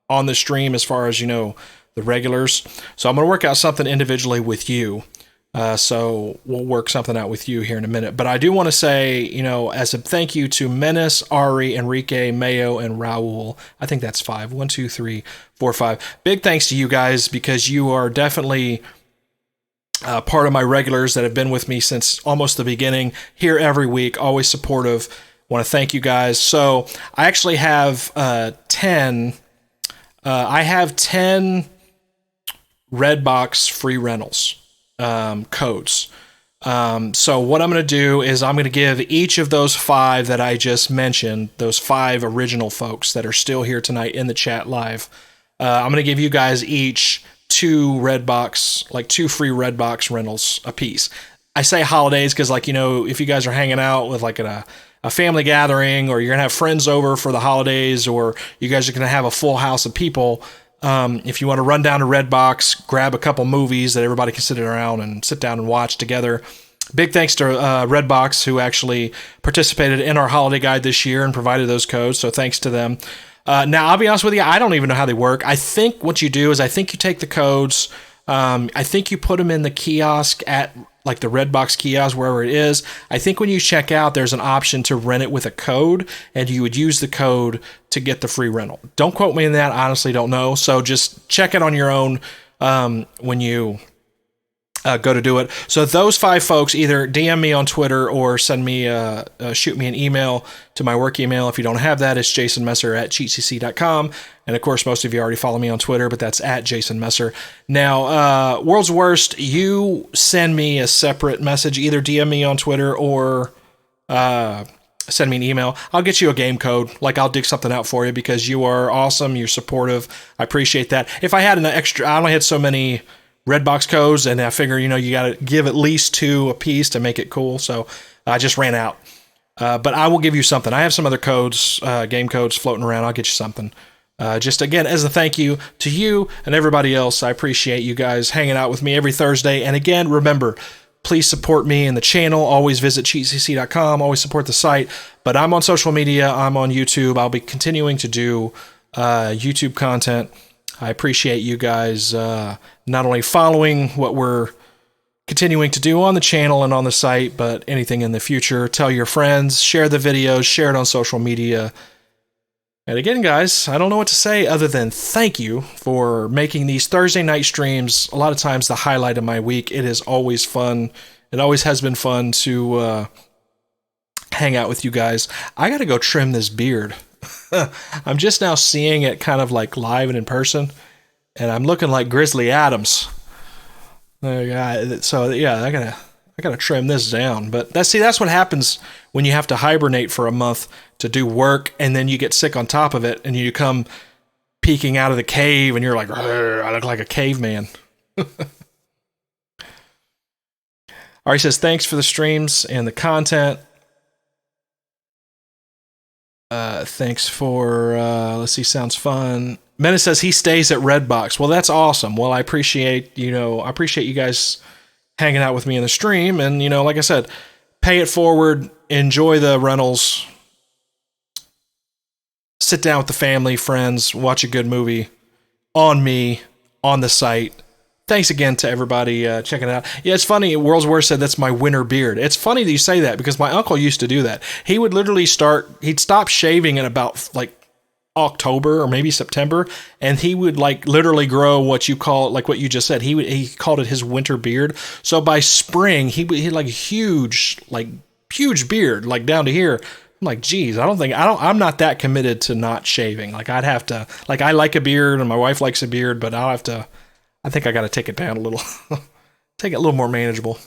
[SPEAKER 1] the stream as far as the regulars. So I'm gonna work out something individually with you. So we'll work something out with you here in a minute. But I do want to say, as a thank you to Menace, Ari, Enrique, Mayo, and Raul. I think that's 5. 1, 2, 3, 4, 5. Big thanks to you guys because you are definitely part of my regulars that have been with me since almost the beginning. Here every week, always supportive. Want to thank you guys. So I actually have 10. I have 10 Redbox free rentals codes. So what I'm going to do is I'm going to give each of those 5 that I just mentioned, those 5 original folks that are still here tonight in the chat live, I'm going to give you guys each 2 Redbox, like 2 free Redbox rentals a piece. I say holidays because, like, you know, if you guys are hanging out with like a family gathering, or you're going to have friends over for the holidays, or you guys are going to have a full house of people, if you want to run down to Redbox, grab a couple movies that everybody can sit around and sit down and watch together. Big thanks to Redbox, who actually participated in our holiday guide this year and provided those codes, so thanks to them. Now, I'll be honest with you, I don't even know how they work. I think what you do is I think you take the codes, I think you put them in the kiosk at like the Redbox kiosk, wherever it is. I think when you check out, there's an option to rent it with a code, and you would use the code to get the free rental. Don't quote me on that. I honestly don't know. So just check it on your own when you go to do it. So those 5 folks, either DM me on Twitter or send me, shoot me an email to my work email. If you don't have that, it's jasonmesser@cheatcc.com. And of course, most of you already follow me on Twitter, but that's @jasonmesser. Now, World's Worst, you send me a separate message, either DM me on Twitter or send me an email. I'll get you a game code. Like, I'll dig something out for you because you are awesome. You're supportive. I appreciate that. If I had an extra, I only had so many Redbox codes, and I figure, you know, you got to give at least 2 a piece to make it cool. So I just ran out. But I will give you something. I have some other codes, game codes floating around. I'll get you something. Just again, as a thank you to you and everybody else. I appreciate you guys hanging out with me every Thursday. And again, remember, please support me and the channel. Always visit cheatcc.com. Always support the site. But I'm on social media. I'm on YouTube. I'll be continuing to do YouTube content. I appreciate you guys not only following what we're continuing to do on the channel and on the site, but anything in the future. Tell your friends, share the videos, share it on social media. And again, guys, I don't know what to say other than thank you for making these Thursday night streams a lot of times the highlight of my week. It is always fun. It always has been fun to hang out with you guys. I got to go trim this beard. I'm just now seeing it kind of like live and in person, and I'm looking like Grizzly Adams. So yeah, I gotta trim this down. But that's what happens when you have to hibernate for a month to do work, and then you get sick on top of it, and you come peeking out of the cave, and you're like, I look like a caveman. Ari says, thanks for the streams and the content. Thanks for, let's see, sounds fun. Menace says he stays at Redbox. Well, that's awesome. Well, I appreciate you guys hanging out with me in the stream. And, you know, like I said, pay it forward, enjoy the rentals, sit down with the family, friends, watch a good movie on me, on the site. Thanks again to everybody checking it out. Yeah, it's funny. World's Worst said that's my winter beard. It's funny that you say that because my uncle used to do that. He would literally he'd stop shaving in about like October or maybe September, and he would like literally grow what you call, like what you just said. He called it his winter beard. So by spring, he had like huge beard, like down to here. I'm like, geez, I'm not that committed to not shaving. Like I'd have to, like I like a beard and my wife likes a beard, but I think I got to take it down a little, take it a little more manageable.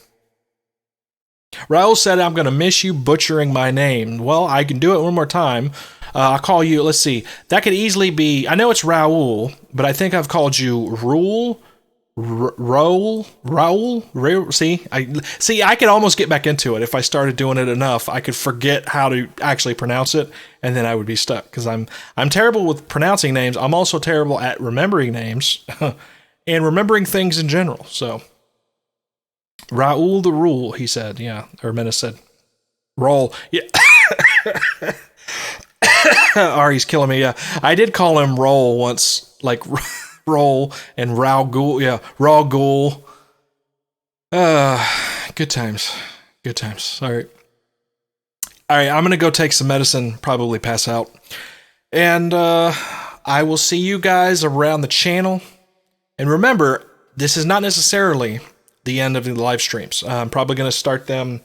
[SPEAKER 1] Raul said, I'm going to miss you butchering my name. Well, I can do it one more time. I'll call you, let's see, that could easily be, I know it's Raul, but I think I've called you Raul. See, I could almost get back into it. If I started doing it enough, I could forget how to actually pronounce it, and then I would be stuck, because I'm terrible with pronouncing names. I'm also terrible at remembering names. And remembering things in general. So, Raul the Rule, he said. Yeah. Or Menace said, roll. Yeah. Ari's killing me. Yeah. I did call him Roll once. Like, Roll and Raul. Yeah. Raul. Good times. Good times. All right. All right. I'm going to go take some medicine. Probably pass out. And I will see you guys around the channel. And remember, this is not necessarily the end of the live streams. I'm probably going to start them.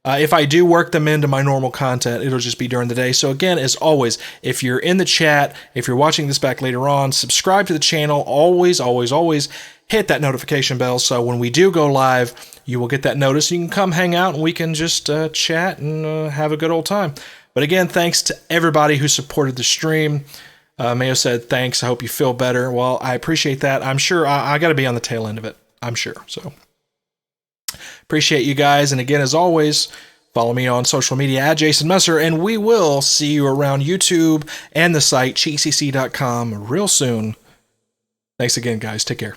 [SPEAKER 1] If I do work them into my normal content, it'll just be during the day. So again, as always, if you're in the chat, if you're watching this back later on, subscribe to the channel. Always, always, always hit that notification bell so when we do go live, you will get that notice. You can come hang out and we can just chat and have a good old time. But again, thanks to everybody who supported the stream. Mayo said, thanks. I hope you feel better. Well, I appreciate that. I'm sure I got to be on the tail end of it. I'm sure. So appreciate you guys. And again, as always, follow me on social media at Jason Messer, and we will see you around YouTube and the site cheatcc.com real soon. Thanks again, guys. Take care.